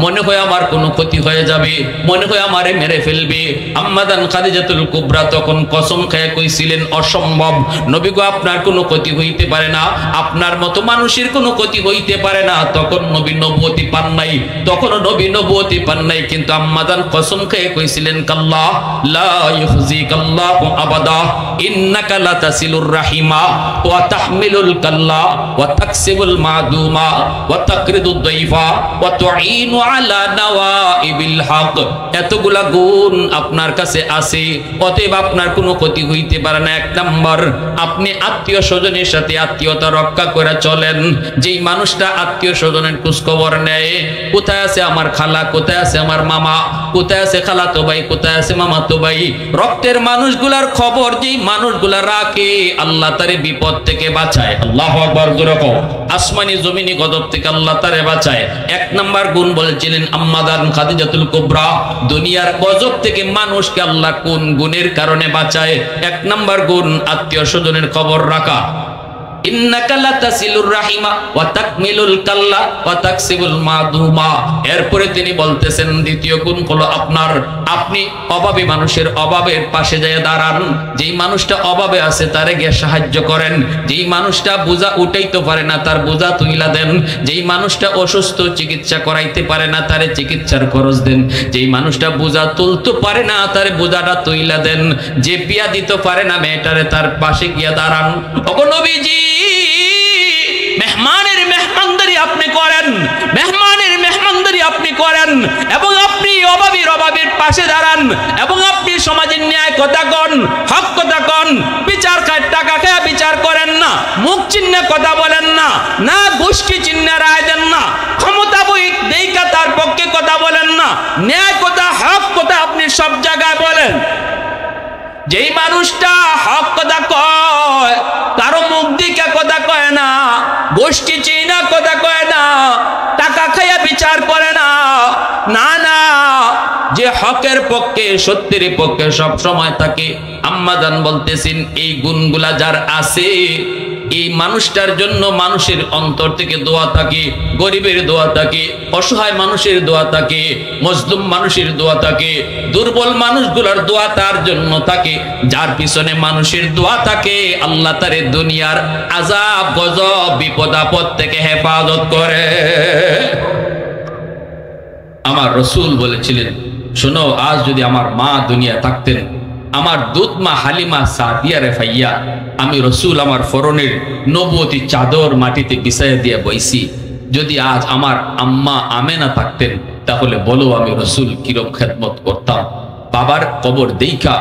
মনে হয় আমার কোনো ক্ষতি হয়ে যাবে, মনে হয় আমারে মেরে ফেলবে। আম্মাদান খাদিজাতুল কুবরা তখন কসম খেয়ে কইছিলেন, অসম্ভব নবী গো, আপনার কোনো ক্ষতি হইতে পারে না, আপনার মতো মানুষের কোনো ক্ষতি হইতে পারে না। তখন নবী নবুয়তি পান নাই, তখনও নবী নবুয়তি পান নাই, কিন্তু আম্মাদান কসম খেয়ে কইছিলেন, কাল্লা লা ইউহজিকাল্লাহু আবাদা ইন্নাকা লাতাসিলুর রাহিমা ওয়া তাহমিলুল কাল্লা ওয়া তাকসিবুল মাদুমা ওয়া তাকরিদুদ দাইফা ওয়া তুঈনু আলা নাওয়াইবিল হক। এতগুলা গুণ আপনার কাছে আছে, অতএব আপনার কোনো ক্ষতি হইতে পারে না। এক নাম্বার, আপনি আত্মীয় স্বজনের সাথে আত্মীয়তা রক্ষা করে চলেন। যেই মানুষটা আত্মীয় স্বজনের খোঁজখবর নেয়, কোথায় আছে আমার খালা, কোথায় আছে আমার মামা, কোথায় আছে খালাতো ভাই, কোথায় আছে মামাতো ভাই, রক্তের মানুষগুলার খবর যেই মানুষগুলা রাখে, আল্লাহ তারে বিপদ থেকে বাঁচায়। আল্লাহু আকবার, জোরে কও। আসমানি জমিনি গজব থেকে আল্লাহ তারে বাঁচায়। এক নাম্বার গুণ বলছিলেন আম্মাদান খাদিজাতুল কুবরা, দুনিয়ার গজব থেকে মানুষকে আল্লাহ কোন গুণের কারণে বাঁচায়? এক নাম্বার গুণ আত্মীয় স্বজনের খবর রাখা। ইন্নাকা লাতাসিলুর রাহিমা ওয়া তাকমিলুল কাল্লা ওয়া তাকসিবুল মাদুমা। এরপরে তিনি বলতেছেন, দ্বিতীয় গুণ হলো আপনি অভাবী মানুষের অভাবের পাশে যায় দাঁড়ান। যেই মানুষটা অভাবে আছে তারে গিয়ে সাহায্য করেন। যেই মানুষটা বোঝা উঠাইতে পারে না তার বোঝা তুইলা দেন। যেই মানুষটা অসুস্থ, চিকিৎসা করাইতে পারে না তারে চিকিৎসার খরচ দেন। যেই মানুষটা বোঝা তুলতে পারে না তারে বোঝাটা তুইলা দেন। যে বিয়া দিতে পারে না মেয়েটারে, তার পাশে গিয়া দাঁড়ান। ওগো নবীজি, মেহমানের মেহমানদারি আপনি করেন, মেহমানের মেহমানদারি আপনি করেন, এবং আপনি অভাবীর পাশে দাঁড়ান এবং আপনি সমাজের ন্যায় কথা কন, হক কথা কন। বিচার খায় টাকা খায় বিচার করেন না, মুখ চিহ্নে কথা বলেন না, না গোষ্ঠী চিহ্নে রায় দেন না, ক্ষমতা বই দেইকা তার পক্ষে কথা বলেন না, ন্যায় কথা হক কথা আপনি সব জায়গায় বলেন। যেই মানুষটা হক কথা কয়, কারো মুখ দিকে কথা কয় না, গোষ্ঠী চিনা কথা কয় না, টাকা খাইয়া বিচার করে না, না না, যে হকের পক্ষে সত্যের পক্ষে সব সময় থাকে। আম্মাজান বলতেছেন এই গুণগুলা যার আছে, এই মানুষটার জন্য মানুষের অন্তর থেকে দোয়া থাকে, গরিবের দোয়া থাকে, অসহায় মানুষের দোয়া থাকে, মজলুম মানুষের দোয়া থাকে, দুর্বল মানুষগুলোর দোয়া তার জন্য থাকে। যার পিছনে মানুষের দোয়া থাকে, আল্লাহ তারে দুনিয়ার আযাব গজব বিপদ আপদ থেকে হেফাজত করে। আমার রাসূল বলেছিলেন, শোনো, আজ যদি আমার মা দুনিয়া থাকতেন, আমার দুধ মা হালিমা সাদিয়া রেফাইয়া, আমি রাসূল আমার ফরনের নবুয়তি চাদর মাটিতে বিছাইয়া দিয়ে বইছি। যদি আজ আমার আম্মা আমেনা থাকতেন, তাহলে বলো আমি রাসূল কিরম খেদমত করতাম। বাবার কবর দেইখা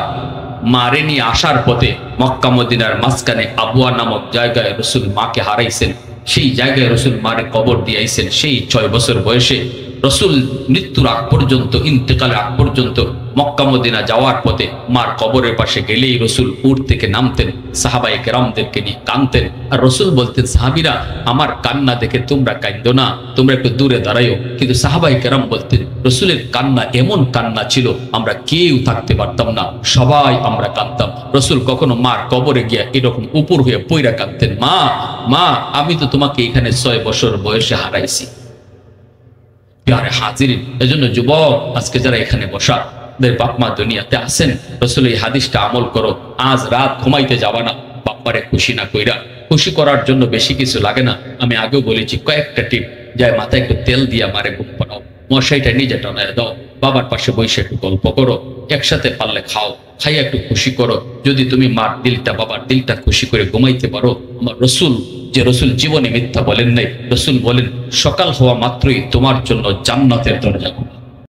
মারে নিয়ে আসার পথে মক্কা মদিনার মাঝখানে আবুয়া নামক জায়গায় রাসূল মাকে হারাইছেন। সেই জায়গায় রাসূল মারে কবর দিয়েছেন। সেই 6 বছর বয়সে রাসূল মৃত্যুর আগ পর্যন্ত, ইন্তেকালের আগ পর্যন্ত মক্কা মদিনা যাওয়ার পথে মার কবরের পাশে গেলেই রাসূল উট থেকে নামতেন, সাহাবায়ে কেরামদেরকে নিয়ে কাঁদতেন। আর রাসূল বলতেন, সাহাবীরা আমার কান্না দেখে তোমরা কাঁদো না, তোমরা একটু দূরে দাঁড়াইও। কিন্তু সাহাবায়ে কেরাম বলতেন, রাসূলের কান্না এমন কান্না ছিল আমরা কেউ থাকতে পারতাম না, সবাই আমরা কাঁদতাম। রাসূল কখনো মার কবরে গিয়া এরকম উপর হয়ে পইরা কাঁদতেন, মা মা, আমি তো তোমাকে এখানে 6 বছর বয়সে হারাইছি। প্রিয় হাজিরিন, এজন্য যুবক আজকে যারা এখানে বসা, বাপ মা দুনিয়াতে আছেন, রাসূল এই হাদিসটা আমল করো। আজ রাত ঘুমাইতে যাবা না বাপ্পারে খুশি না কইরা। খুশি করার জন্য বেশি কিছু লাগে না, আমি আগেও বলেছি, কয়েকটা টিপ। যায় মাথায় একটু তেল দিয়া মারে ঘুম পাড়াও, মশাইটা নিজে টানায় দাও, বাবার পাশে বসে একটু গল্প করো, একসাথে পারলে খাও, খাইয়া একটু খুশি করো। যদি তুমি মার দিলটা বাবার দিলটা খুশি করে ঘুমাইতে পারো, আমার রাসূল, যে রাসূল জীবনে মিথ্যা বলেন নাই, রাসূল বলেন সকাল হওয়া মাত্রই তোমার জন্য জান্নাতের দরজা খুলে